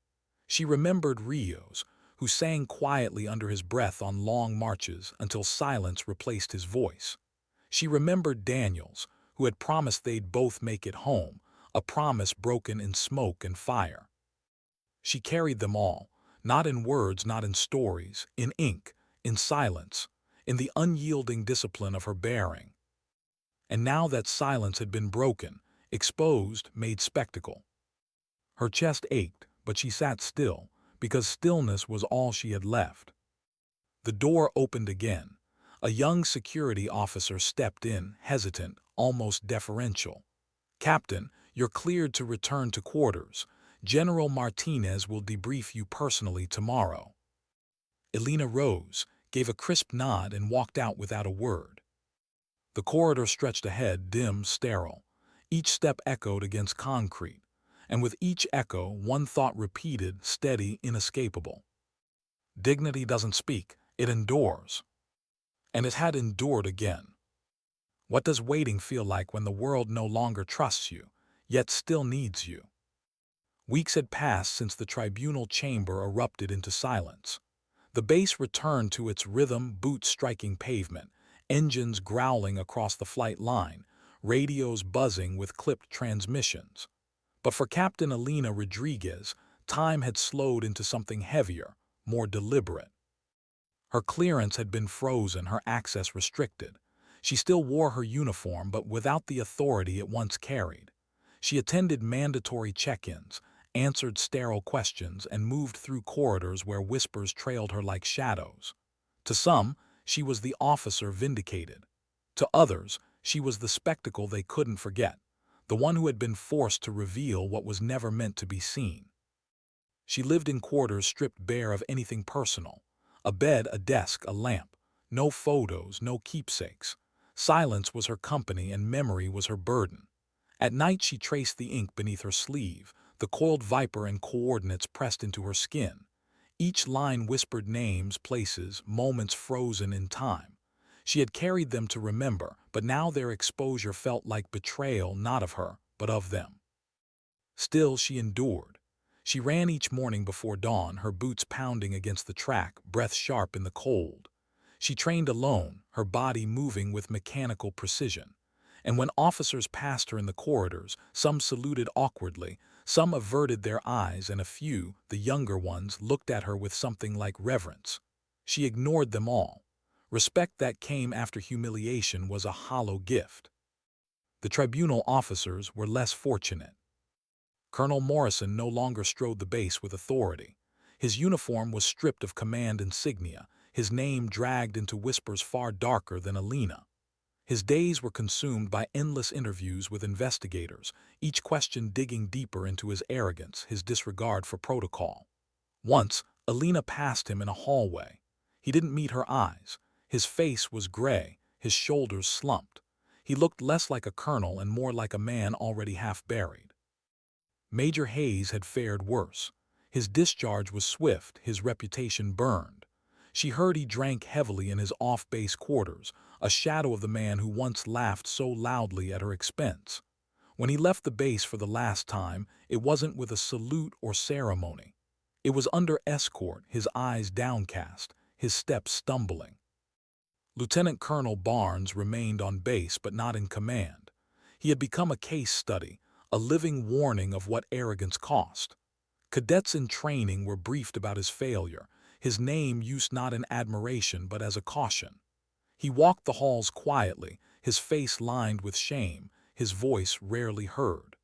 She remembered Rios, who sang quietly under his breath on long marches until silence replaced his voice. She remembered Daniels, who had promised they'd both make it home, a promise broken in smoke and fire. She carried them all, not in words, not in stories, in ink, in silence, in the unyielding discipline of her bearing. And now that silence had been broken, exposed, made spectacle. Her chest ached, but she sat still, because stillness was all she had left. The door opened again. A young security officer stepped in, hesitant, almost deferential. "Captain, you're cleared to return to quarters. General Martinez will debrief you personally tomorrow." Elena rose, gave a crisp nod, and walked out without a word. The corridor stretched ahead, dim, sterile. Each step echoed against concrete, and with each echo, one thought repeated, steady, inescapable. Dignity doesn't speak, it endures. And it had endured again. What does waiting feel like when the world no longer trusts you, yet still needs you? Weeks had passed since the tribunal chamber erupted into silence. The base returned to its rhythm, boots striking pavement, engines growling across the flight line, radios buzzing with clipped transmissions. But for Captain Elena Rodriguez, time had slowed into something heavier, more deliberate. Her clearance had been frozen, her access restricted. She still wore her uniform, but without the authority it once carried. She attended mandatory check-ins, answered sterile questions, and moved through corridors where whispers trailed her like shadows. To some, she was the officer vindicated. To others, she was the spectacle they couldn't forget, the one who had been forced to reveal what was never meant to be seen. She lived in quarters stripped bare of anything personal. A bed, a desk, a lamp. No photos, no keepsakes. Silence was her company and memory was her burden. At night she traced the ink beneath her sleeve, the coiled viper and coordinates pressed into her skin. Each line whispered names, places, moments frozen in time. She had carried them to remember, but now their exposure felt like betrayal, not of her, but of them. Still she endured. She ran each morning before dawn, her boots pounding against the track, breath sharp in the cold. She trained alone, her body moving with mechanical precision. And when officers passed her in the corridors, some saluted awkwardly, some averted their eyes, and a few, the younger ones, looked at her with something like reverence. She ignored them all. Respect that came after humiliation was a hollow gift. The tribunal officers were less fortunate. Colonel Morrison no longer strode the base with authority. His uniform was stripped of command insignia, his name dragged into whispers far darker than Elena. His days were consumed by endless interviews with investigators, each question digging deeper into his arrogance, his disregard for protocol. Once, Elena passed him in a hallway. He didn't meet her eyes. His face was gray, his shoulders slumped. He looked less like a colonel and more like a man already half buried. Major Hayes had fared worse. His discharge was swift, his reputation burned. She heard he drank heavily in his off-base quarters, a shadow of the man who once laughed so loudly at her expense. When he left the base for the last time, it wasn't with a salute or ceremony. It was under escort, his eyes downcast, his steps stumbling. Lieutenant Colonel Barnes remained on base but not in command. He had become a case study, a living warning of what arrogance cost. Cadets in training were briefed about his failure, his name used not in admiration but as a caution. He walked the halls quietly, his face lined with shame, his voice rarely heard.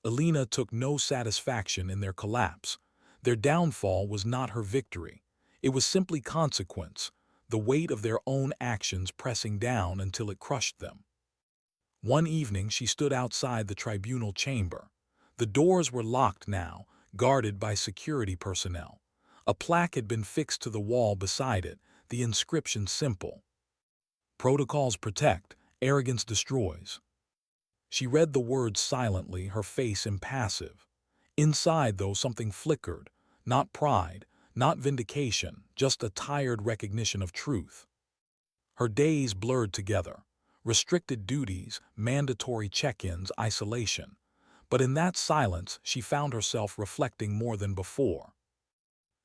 Elena took no satisfaction in their collapse. Their downfall was not her victory. It was simply consequence, the weight of their own actions pressing down until it crushed them. One evening she stood outside the tribunal chamber. The doors were locked now, guarded by security personnel. A plaque had been fixed to the wall beside it, the inscription simple: "Protocols protect, arrogance destroys." She read the words silently, her face impassive. Inside, though, something flickered. Not pride, not vindication, just a tired recognition of truth. Her days blurred together. Restricted duties, mandatory check-ins, isolation. But in that silence, she found herself reflecting more than before.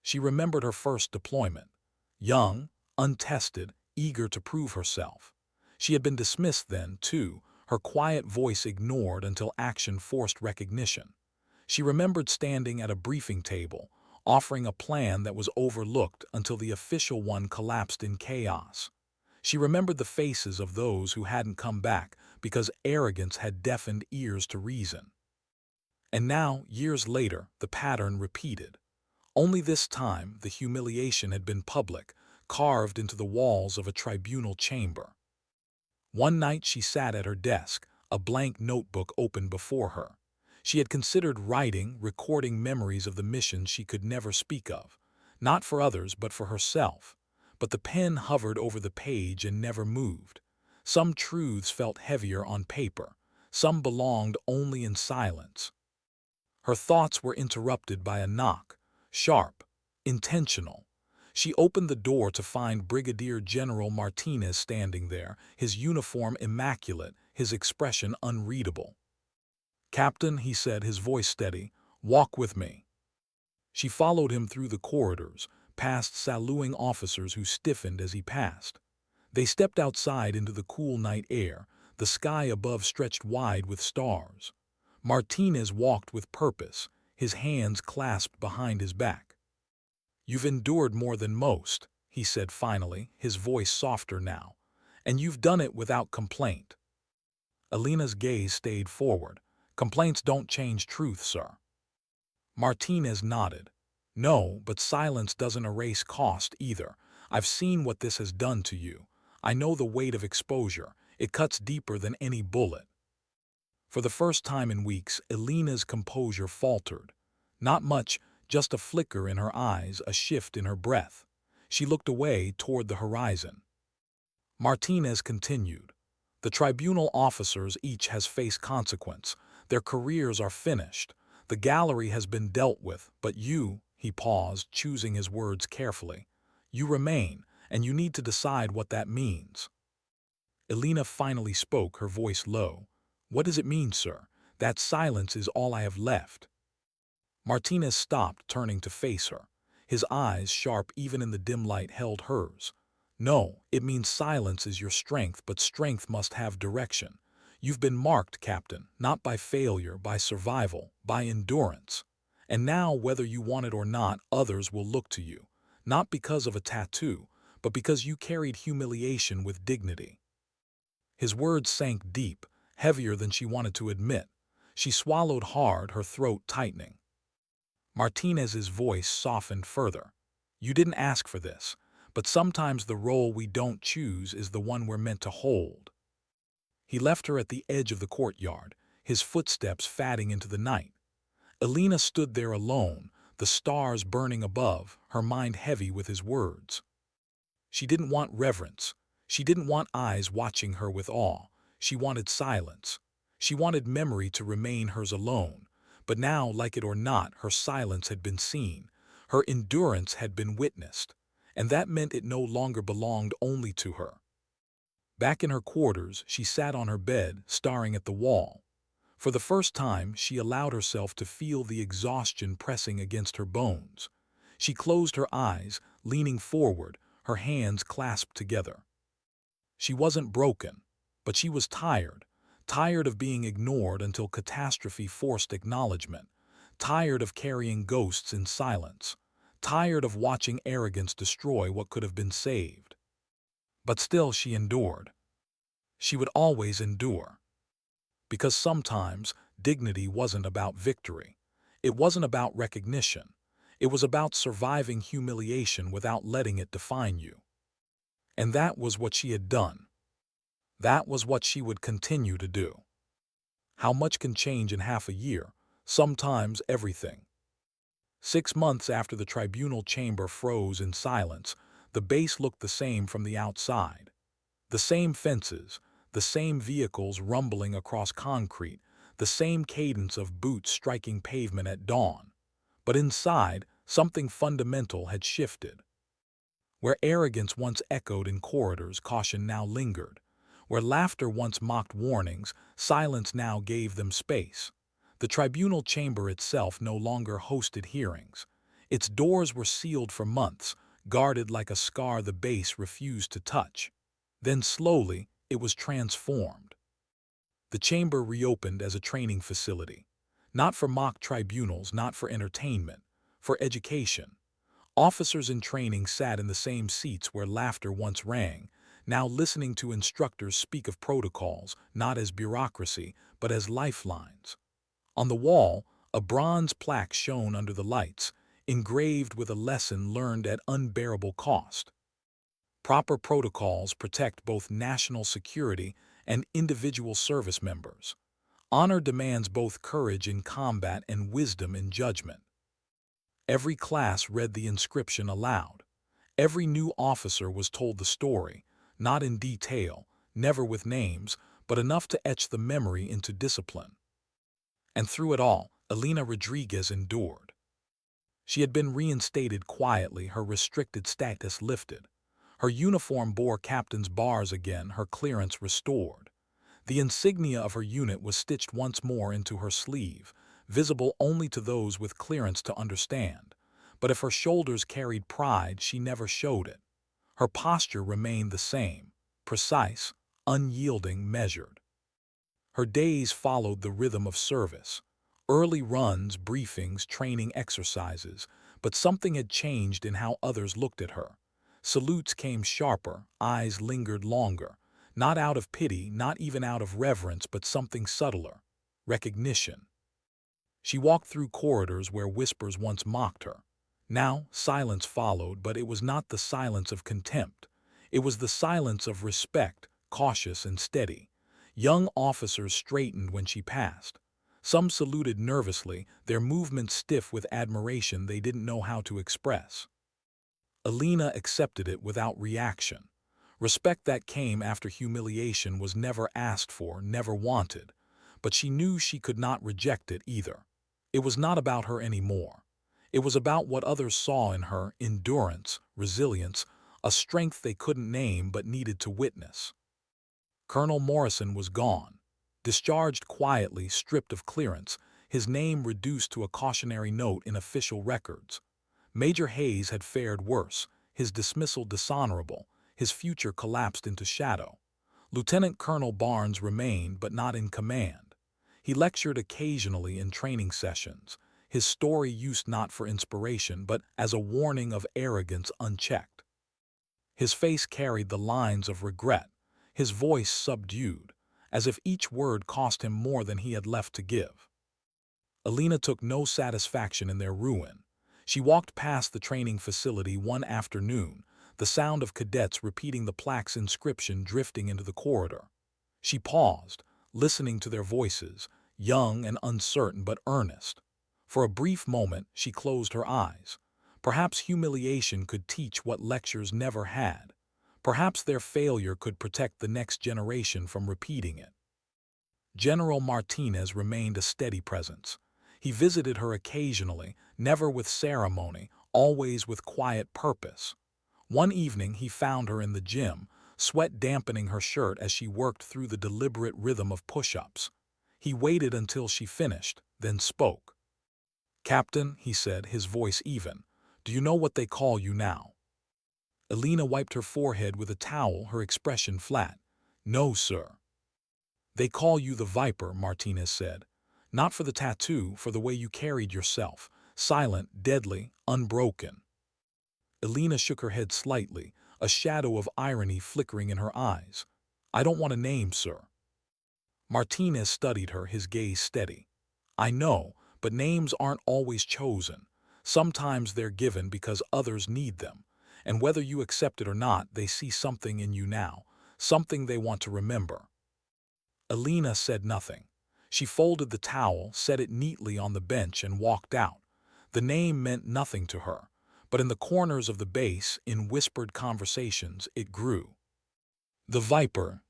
She remembered her first deployment. Young, untested, eager to prove herself. She had been dismissed then, too, her quiet voice ignored until action forced recognition. She remembered standing at a briefing table, offering a plan that was overlooked until the official one collapsed in chaos. She remembered the faces of those who hadn't come back because arrogance had deafened ears to reason. And now, years later, the pattern repeated. Only this time, the humiliation had been public, carved into the walls of a tribunal chamber. One night she sat at her desk, a blank notebook open before her. She had considered writing, recording memories of the missions she could never speak of, not for others but for herself. But the pen hovered over the page and never moved. Some truths felt heavier on paper, some belonged only in silence. Her thoughts were interrupted by a knock, sharp, intentional. She opened the door to find Brigadier General Martinez standing there, his uniform immaculate, his expression unreadable. "Captain," he said, his voice steady, "walk with me." She followed him through the corridors, past saluting officers who stiffened as he passed. They stepped outside into the cool night air, the sky above stretched wide with stars. Martinez walked with purpose, his hands clasped behind his back. "You've endured more than most," he said finally, his voice softer now, "and you've done it without complaint." Elena's gaze stayed forward. "Complaints don't change truth, sir." Martinez nodded. "No, but silence doesn't erase cost either. I've seen what this has done to you. I know the weight of exposure. It cuts deeper than any bullet." For the first time in weeks, Elena's composure faltered. Not much, just a flicker in her eyes, a shift in her breath. She looked away toward the horizon. Martinez continued. "The tribunal officers each has faced consequence. Their careers are finished. The gallery has been dealt with, but you," he paused, choosing his words carefully, "you remain, and you need to decide what that means." Elena finally spoke, her voice low. "What does it mean, sir? That silence is all I have left." Martinez stopped, turning to face her. His eyes, sharp even in the dim light, held hers. "No, it means silence is your strength, but strength must have direction. You've been marked, Captain, not by failure, by survival, by endurance. And now, whether you want it or not, others will look to you, not because of a tattoo, but because you carried humiliation with dignity." His words sank deep, heavier than she wanted to admit. She swallowed hard, her throat tightening. Martinez's voice softened further. "You didn't ask for this, but sometimes the role we don't choose is the one we're meant to hold." He left her at the edge of the courtyard, his footsteps fading into the night. Elena stood there alone, the stars burning above, her mind heavy with his words. She didn't want reverence. She didn't want eyes watching her with awe. She wanted silence. She wanted memory to remain hers alone. But now, like it or not, her silence had been seen. Her endurance had been witnessed. And that meant it no longer belonged only to her. Back in her quarters, she sat on her bed, staring at the wall. For the first time, she allowed herself to feel the exhaustion pressing against her bones. She closed her eyes, leaning forward, her hands clasped together. She wasn't broken, but she was tired. Tired of being ignored until catastrophe forced acknowledgement. Tired of carrying ghosts in silence. Tired of watching arrogance destroy what could have been saved. But still she endured. She would always endure. Because sometimes dignity wasn't about victory. It wasn't about recognition. It was about surviving humiliation without letting it define you. And that was what she had done. That was what she would continue to do. How much can change in half a year? Sometimes everything. 6 months after the tribunal chamber froze in silence, the base looked the same from the outside. The same fences, the same vehicles rumbling across concrete, the same cadence of boots striking pavement at dawn. But inside, something fundamental had shifted. Where arrogance once echoed in corridors, caution now lingered. Where laughter once mocked warnings, silence now gave them space. The tribunal chamber itself no longer hosted hearings. Its doors were sealed for months, guarded like a scar the base refused to touch. Then slowly, it was transformed. The chamber reopened as a training facility. Not for mock tribunals, not for entertainment, for education. Officers in training sat in the same seats where laughter once rang, now listening to instructors speak of protocols, not as bureaucracy, but as lifelines. On the wall, a bronze plaque shone under the lights, engraved with a lesson learned at unbearable cost. Proper protocols protect both national security and individual service members. Honor demands both courage in combat and wisdom in judgment. Every class read the inscription aloud. Every new officer was told the story, not in detail, never with names, but enough to etch the memory into discipline. And through it all, Elena Rodriguez endured. She had been reinstated quietly, her restricted status lifted. Her uniform bore captain's bars again, her clearance restored. The insignia of her unit was stitched once more into her sleeve, visible only to those with clearance to understand. But if her shoulders carried pride, she never showed it. Her posture remained the same, precise, unyielding, measured. Her days followed the rhythm of service. Early runs, briefings, training exercises, but something had changed in how others looked at her. Salutes came sharper, eyes lingered longer, not out of pity, not even out of reverence, but something subtler, recognition. She walked through corridors where whispers once mocked her. Now silence followed, but it was not the silence of contempt. It was the silence of respect, cautious and steady. Young officers straightened when she passed. Some saluted nervously, their movements stiff with admiration they didn't know how to express. Elena accepted it without reaction. Respect that came after humiliation was never asked for, never wanted. But she knew she could not reject it either. It was not about her anymore. It was about what others saw in her: endurance, resilience, a strength they couldn't name but needed to witness. Colonel Morrison was gone. Discharged quietly, stripped of clearance, his name reduced to a cautionary note in official records. Major Hayes had fared worse, his dismissal dishonorable, his future collapsed into shadow. Lieutenant Colonel Barnes remained, but not in command. He lectured occasionally in training sessions, his story used not for inspiration, but as a warning of arrogance unchecked. His face carried the lines of regret, his voice subdued, as if each word cost him more than he had left to give. Elena took no satisfaction in their ruin. She walked past the training facility one afternoon, the sound of cadets repeating the plaque's inscription drifting into the corridor. She paused, listening to their voices, young and uncertain but earnest. For a brief moment, she closed her eyes. Perhaps humiliation could teach what lectures never had. Perhaps their failure could protect the next generation from repeating it. General Martinez remained a steady presence. He visited her occasionally, never with ceremony, always with quiet purpose. One evening he found her in the gym, sweat dampening her shirt as she worked through the deliberate rhythm of push-ups. He waited until she finished, then spoke. "Captain," he said, his voice even, "do you know what they call you now?" Elena wiped her forehead with a towel, her expression flat. "No, sir." "They call you the Viper," Martinez said. "Not for the tattoo, for the way you carried yourself. Silent, deadly, unbroken." Elena shook her head slightly, a shadow of irony flickering in her eyes. I don't want a name, sir. Martinez studied her, his gaze steady. I know, but names aren't always chosen. Sometimes they're given because others need them. And whether you accept it or not, they see something in you now, something they want to remember. Elena said nothing. She folded the towel, set it neatly on the bench, and walked out. The name meant nothing to her, but in the corners of the base, in whispered conversations, it grew. The Viper.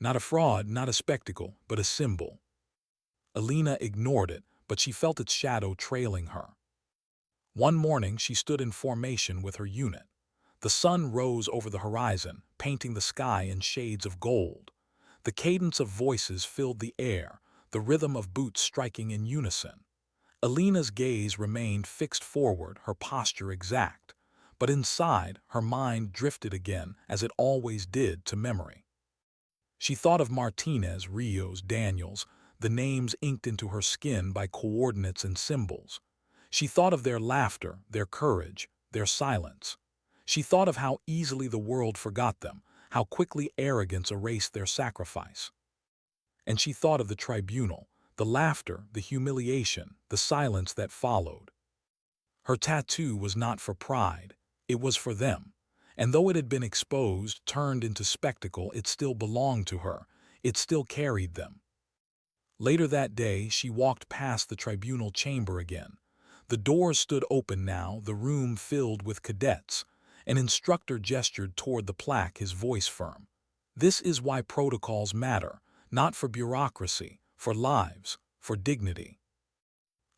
Not a fraud, not a spectacle, but a symbol. Elena ignored it, but she felt its shadow trailing her. One morning she stood in formation with her unit. The sun rose over the horizon, painting the sky in shades of gold. The cadence of voices filled the air, the rhythm of boots striking in unison. Elena's gaze remained fixed forward, her posture exact. But inside, her mind drifted again, as it always did, to memory. She thought of Martinez, Rios, Daniels, the names inked into her skin by coordinates and symbols. She thought of their laughter, their courage, their silence. She thought of how easily the world forgot them, how quickly arrogance erased their sacrifice. And she thought of the tribunal, the laughter, the humiliation, the silence that followed. Her tattoo was not for pride, it was for them. And though it had been exposed, turned into spectacle, it still belonged to her, it still carried them. Later that day, she walked past the tribunal chamber again. The doors stood open now, the room filled with cadets. An instructor gestured toward the plaque, his voice firm. This is why protocols matter, not for bureaucracy, for lives, for dignity.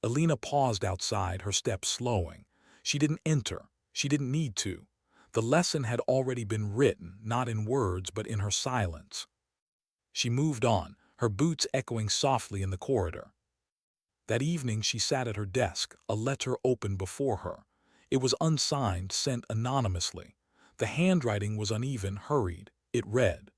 Elena paused outside, her steps slowing. She didn't enter, she didn't need to. The lesson had already been written, not in words but in her silence. She moved on, her boots echoing softly in the corridor. That evening she sat at her desk, a letter open before her. It was unsigned, sent anonymously. The handwriting was uneven, hurried. It read,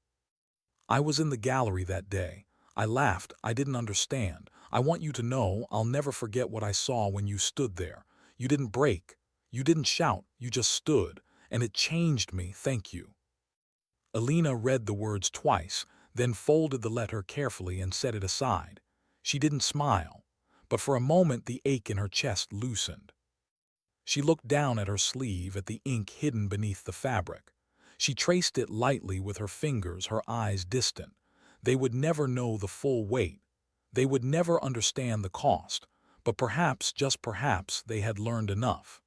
I was in the gallery that day. I laughed, I didn't understand. I want you to know I'll never forget what I saw when you stood there. You didn't break. You didn't shout. You just stood. And it changed me, thank you. Elena read the words twice, then folded the letter carefully and set it aside. She didn't smile, but for a moment the ache in her chest loosened. She looked down at her sleeve, at the ink hidden beneath the fabric. She traced it lightly with her fingers, her eyes distant. They would never know the full weight. They would never understand the cost, but perhaps, just perhaps, they had learned enough.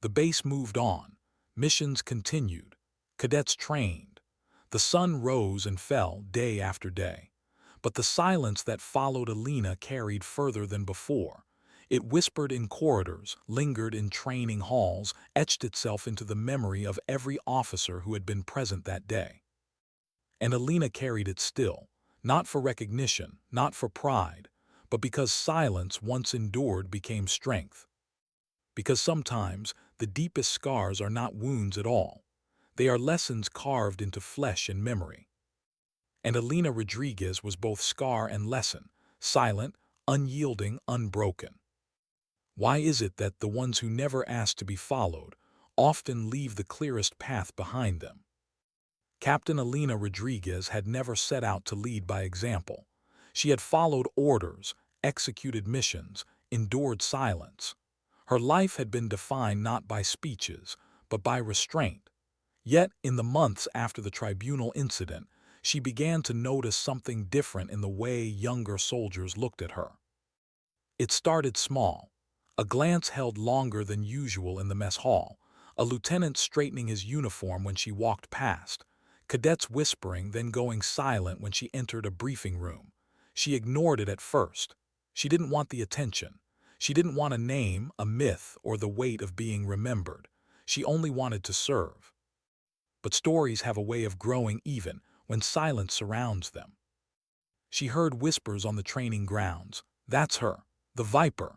The base moved on. Missions continued. Cadets trained. The sun rose and fell day after day. But the silence that followed Elena carried further than before. It whispered in corridors, lingered in training halls, etched itself into the memory of every officer who had been present that day. And Elena carried it still, not for recognition, not for pride, but because silence once endured became strength. Because sometimes the deepest scars are not wounds at all. They are lessons carved into flesh and memory. And Elena Rodriguez was both scar and lesson, silent, unyielding, unbroken. Why is it that the ones who never ask to be followed often leave the clearest path behind them? Captain Elena Rodriguez had never set out to lead by example. She had followed orders, executed missions, endured silence. Her life had been defined not by speeches, but by restraint. Yet, in the months after the tribunal incident, she began to notice something different in the way younger soldiers looked at her. It started small. A glance held longer than usual in the mess hall, a lieutenant straightening his uniform when she walked past, cadets whispering, then going silent when she entered a briefing room. She ignored it at first. She didn't want the attention. She didn't want a name, a myth, or the weight of being remembered. She only wanted to serve. But stories have a way of growing even when silence surrounds them. She heard whispers on the training grounds. That's her, the Viper.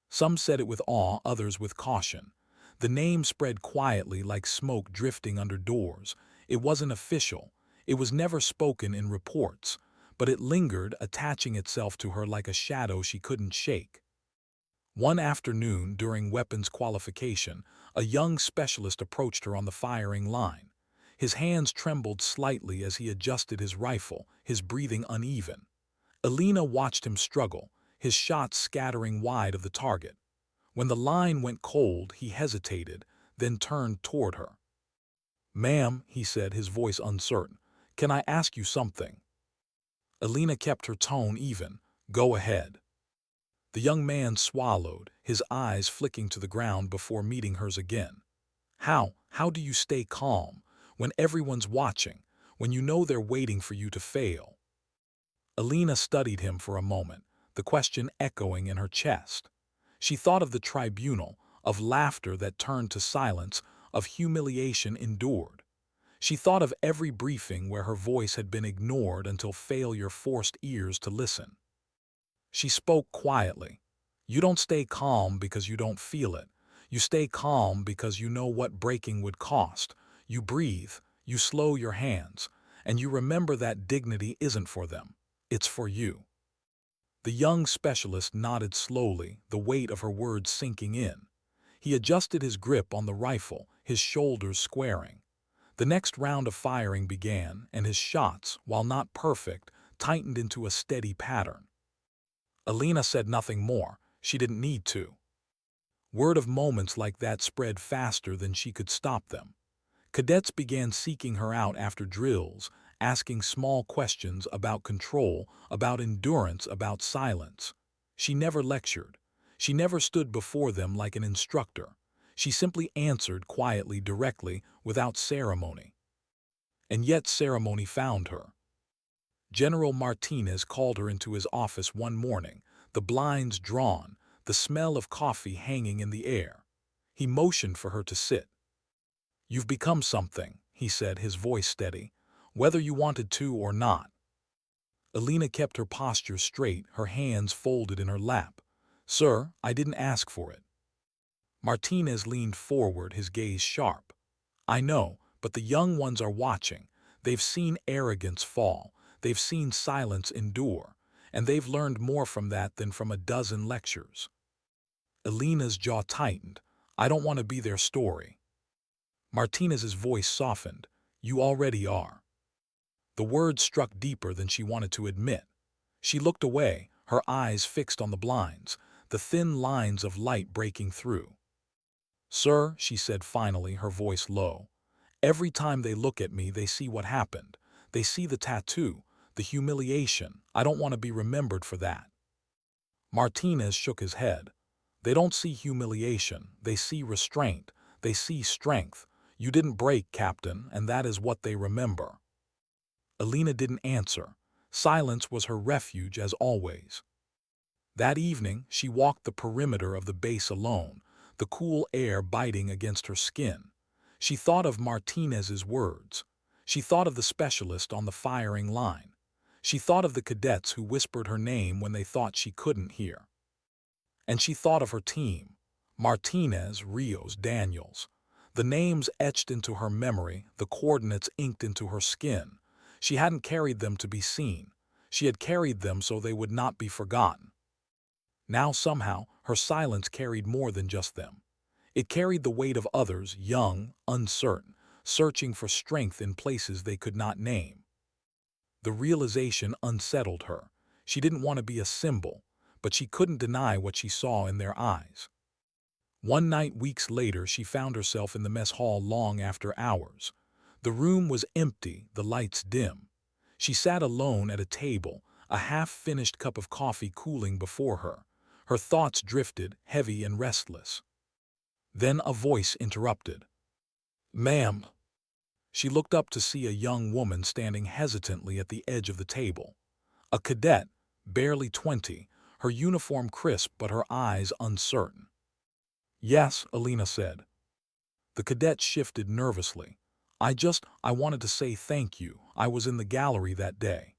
Some said it with awe, others with caution. The name spread quietly like smoke drifting under doors. It wasn't official. It was never spoken in reports, but it lingered, attaching itself to her like a shadow she couldn't shake. One afternoon, during weapons qualification, a young specialist approached her on the firing line. His hands trembled slightly as he adjusted his rifle, his breathing uneven. Elena watched him struggle, his shots scattering wide of the target. When the line went cold, he hesitated, then turned toward her. "Ma'am," he said, his voice uncertain, "can I ask you something?" Elena kept her tone even. "Go ahead." The young man swallowed, his eyes flicking to the ground before meeting hers again. How do you stay calm when everyone's watching, when you know they're waiting for you to fail?" Elena studied him for a moment, the question echoing in her chest. She thought of the tribunal, of laughter that turned to silence, of humiliation endured. She thought of every briefing where her voice had been ignored until failure forced ears to listen. She spoke quietly. "You don't stay calm because you don't feel it. You stay calm because you know what breaking would cost. You breathe, you slow your hands, and you remember that dignity isn't for them. It's for you." The young specialist nodded slowly, the weight of her words sinking in. He adjusted his grip on the rifle, his shoulders squaring. The next round of firing began, and his shots, while not perfect, tightened into a steady pattern. Elena said nothing more. She didn't need to. Word of moments like that spread faster than she could stop them. Cadets began seeking her out after drills, asking small questions about control, about endurance, about silence. She never lectured. She never stood before them like an instructor. She simply answered quietly, directly, without ceremony. And yet ceremony found her. General Martinez called her into his office one morning, the blinds drawn, the smell of coffee hanging in the air. He motioned for her to sit. "You've become something," he said, his voice steady, "whether you wanted to or not." Elena kept her posture straight, her hands folded in her lap. "Sir, I didn't ask for it." Martinez leaned forward, his gaze sharp. "I know, but the young ones are watching. They've seen arrogance fall. They've seen silence endure. And they've learned more from that than from a dozen lectures." Elena's jaw tightened. "I don't want to be their story." Martinez's voice softened. "You already are." The words struck deeper than she wanted to admit. She looked away, her eyes fixed on the blinds, the thin lines of light breaking through. "Sir," she said finally, her voice low, "every time they look at me, they see what happened. They see the tattoo, the humiliation. I don't want to be remembered for that." Martinez shook his head. "They don't see humiliation. They see restraint. They see strength. You didn't break, Captain, and that is what they remember." Elena didn't answer. Silence was her refuge as always. That evening, she walked the perimeter of the base alone, the cool air biting against her skin. She thought of Martinez's words. She thought of the specialist on the firing line. She thought of the cadets who whispered her name when they thought she couldn't hear. And she thought of her team. Martinez, Rios, Daniels. The names etched into her memory, the coordinates inked into her skin. She hadn't carried them to be seen. She had carried them so they would not be forgotten. Now somehow, her silence carried more than just them. It carried the weight of others, young, uncertain, searching for strength in places they could not name. The realization unsettled her. She didn't want to be a symbol, but she couldn't deny what she saw in their eyes. One night weeks later, she found herself in the mess hall long after hours. The room was empty, the lights dim. She sat alone at a table, a half-finished cup of coffee cooling before her. Her thoughts drifted, heavy and restless. Then a voice interrupted. "Ma'am." She looked up to see a young woman standing hesitantly at the edge of the table. A cadet, barely 20, her uniform crisp but her eyes uncertain. "Yes," Elena said. The cadet shifted nervously. I wanted to say thank you. I was in the gallery that day."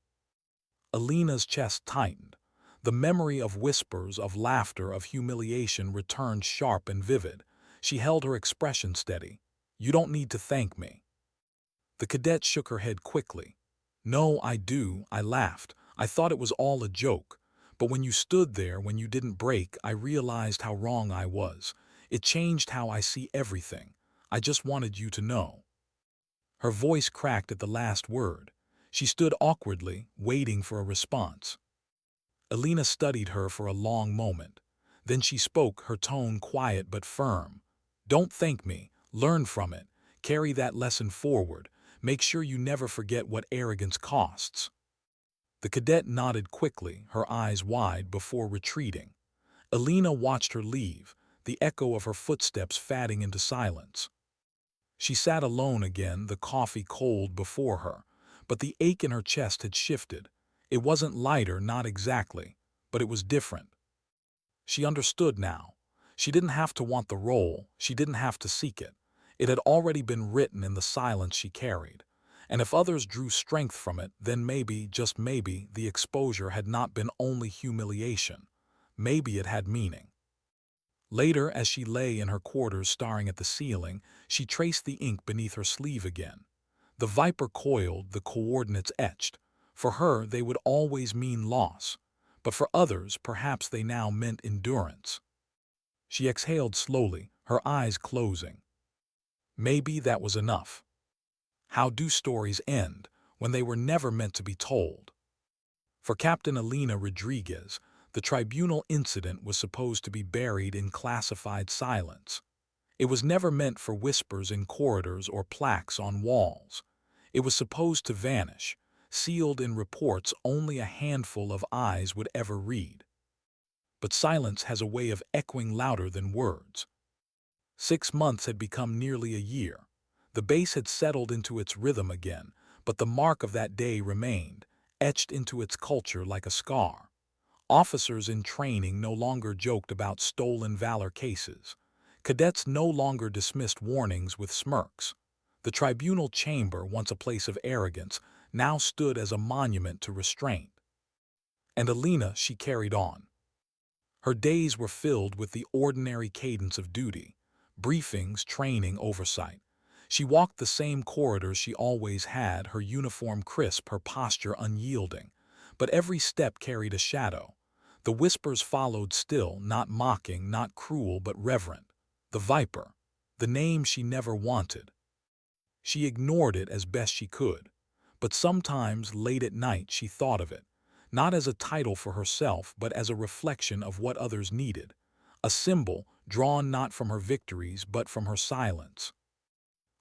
Elena's chest tightened. The memory of whispers, of laughter, of humiliation returned sharp and vivid. She held her expression steady. "You don't need to thank me." The cadet shook her head quickly. "No, I do," I laughed. "I thought it was all a joke. But when you stood there, when you didn't break, I realized how wrong I was. It changed how I see everything. I just wanted you to know." Her voice cracked at the last word. She stood awkwardly, waiting for a response. Elena studied her for a long moment. Then she spoke, her tone quiet but firm. "Don't thank me. Learn from it. Carry that lesson forward. Make sure you never forget what arrogance costs." The cadet nodded quickly, her eyes wide, before retreating. Elena watched her leave, the echo of her footsteps fading into silence. She sat alone again, the coffee cold before her, but the ache in her chest had shifted. It wasn't lighter, not exactly, but it was different. She understood now. She didn't have to want the role, she didn't have to seek it. It had already been written in the silence she carried. And if others drew strength from it, then maybe, just maybe, the exposure had not been only humiliation. Maybe it had meaning. Later, as she lay in her quarters staring at the ceiling, she traced the ink beneath her sleeve again. The viper coiled, the coordinates etched. For her, they would always mean loss. But for others, perhaps they now meant endurance. She exhaled slowly, her eyes closing. Maybe that was enough. How do stories end when they were never meant to be told? For Captain Elena Rodriguez, the tribunal incident was supposed to be buried in classified silence. It was never meant for whispers in corridors or plaques on walls. It was supposed to vanish, sealed in reports only a handful of eyes would ever read. But silence has a way of echoing louder than words. 6 months had become nearly a year. The base had settled into its rhythm again, but the mark of that day remained, etched into its culture like a scar. Officers in training no longer joked about stolen valor cases. Cadets no longer dismissed warnings with smirks. The tribunal chamber, once a place of arrogance, now stood as a monument to restraint. And Elena, she carried on. Her days were filled with the ordinary cadence of duty, briefings, training, oversight. She walked the same corridors she always had, her uniform crisp, her posture unyielding. But every step carried a shadow. The whispers followed still, not mocking, not cruel, but reverent. The viper, the name she never wanted. She ignored it as best she could. But sometimes, late at night, she thought of it, not as a title for herself, but as a reflection of what others needed. A symbol drawn not from her victories, but from her silence.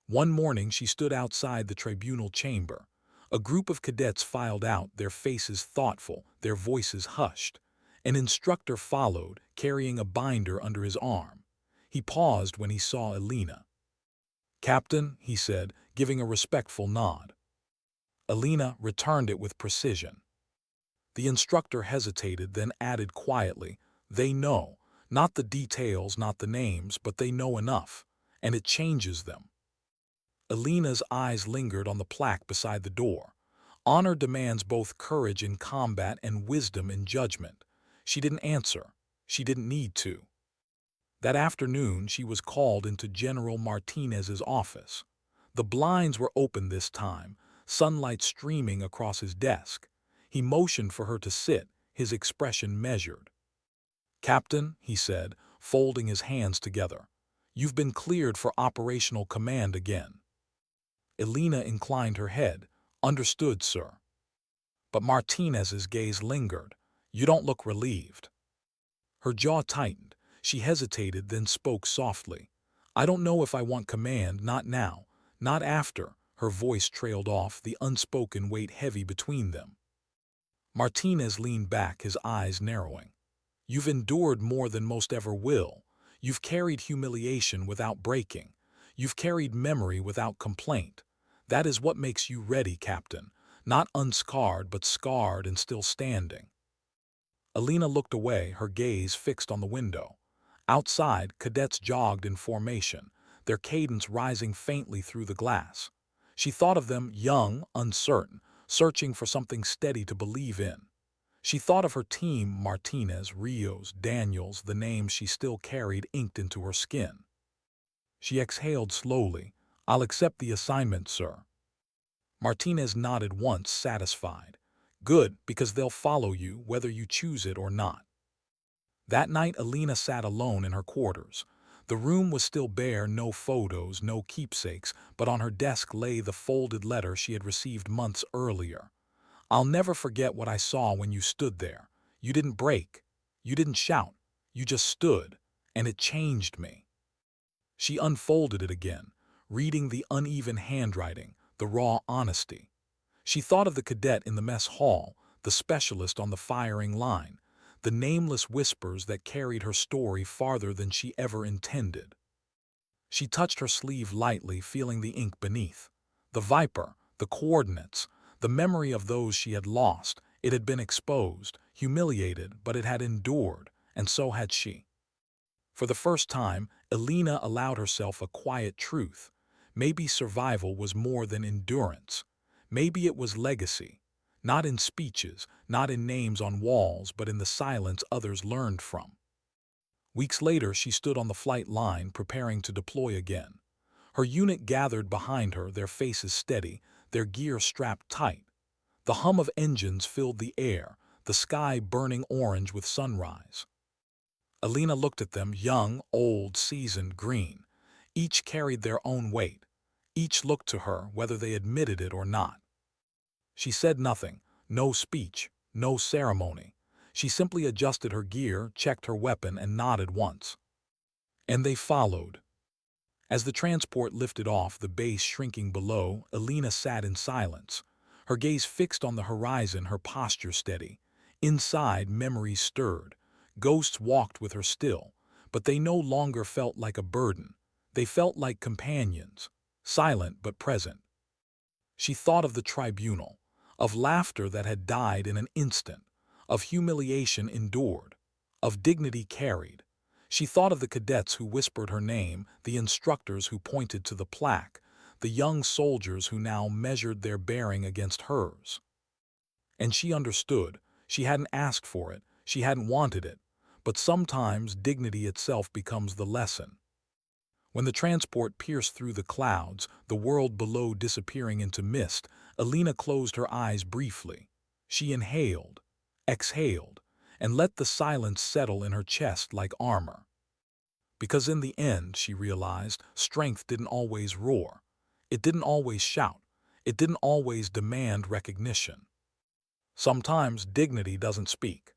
One morning she stood outside the tribunal chamber. A group of cadets filed out, their faces thoughtful, their voices hushed. An instructor followed, carrying a binder under his arm. He paused when he saw Elena. "Captain," he said, giving a respectful nod. Elena returned it with precision. The instructor hesitated, then added quietly, "They know, not the details, not the names, but they know enough, and it changes them." Elena's eyes lingered on the plaque beside the door. Honor demands both courage in combat and wisdom in judgment. She didn't answer. She didn't need to. That afternoon she was called into General Martinez's office. The blinds were open this time, sunlight streaming across his desk. He motioned for her to sit, his expression measured. "Captain," he said, folding his hands together, "you've been cleared for operational command again." Elena inclined her head. "Understood, sir." But Martinez's gaze lingered. "You don't look relieved." Her jaw tightened. She hesitated, then spoke softly. "I don't know if I want command, not now, not after." Her voice trailed off, the unspoken weight heavy between them. Martinez leaned back, his eyes narrowing. "You've endured more than most ever will. You've carried humiliation without breaking. You've carried memory without complaint. That is what makes you ready, Captain. Not unscarred, but scarred and still standing." Elena looked away, her gaze fixed on the window. Outside, cadets jogged in formation, their cadence rising faintly through the glass. She thought of them, young, uncertain, searching for something steady to believe in. She thought of her team, Martinez, Rios, Daniels, the names she still carried inked into her skin. She exhaled slowly. "I'll accept the assignment, sir." Martinez nodded once, satisfied. "Good, because they'll follow you, whether you choose it or not." That night Elena sat alone in her quarters. The room was still bare, no photos, no keepsakes, but on her desk lay the folded letter she had received months earlier. "I'll never forget what I saw when you stood there. You didn't break. You didn't shout. You just stood, and it changed me." She unfolded it again, reading the uneven handwriting, the raw honesty. She thought of the cadet in the mess hall, the specialist on the firing line, the nameless whispers that carried her story farther than she ever intended. She touched her sleeve lightly, feeling the ink beneath. The viper, the coordinates, the memory of those she had lost. It had been exposed, humiliated, but it had endured, and so had she. For the first time, Elena allowed herself a quiet truth. Maybe survival was more than endurance. Maybe it was legacy. Not in speeches, not in names on walls, but in the silence others learned from. Weeks later, she stood on the flight line, preparing to deploy again. Her unit gathered behind her, their faces steady, their gear strapped tight. The hum of engines filled the air, the sky burning orange with sunrise. Elena looked at them, young, old, seasoned, green. Each carried their own weight. Each looked to her, whether they admitted it or not. She said nothing, no speech, no ceremony. She simply adjusted her gear, checked her weapon, and nodded once. And they followed. As the transport lifted off, the base shrinking below, Elena sat in silence, her gaze fixed on the horizon, her posture steady. Inside, memories stirred. Ghosts walked with her still, but they no longer felt like a burden. They felt like companions, silent but present. She thought of the tribunal, of laughter that had died in an instant, of humiliation endured, of dignity carried. She thought of the cadets who whispered her name, the instructors who pointed to the plaque, the young soldiers who now measured their bearing against hers. And she understood. She hadn't asked for it, she hadn't wanted it, but sometimes dignity itself becomes the lesson. When the transport pierced through the clouds, the world below disappearing into mist, Elena closed her eyes briefly. She inhaled, exhaled, and let the silence settle in her chest like armor. Because in the end, she realized, strength didn't always roar. It didn't always shout. It didn't always demand recognition. Sometimes dignity doesn't speak.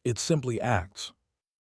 It simply acts.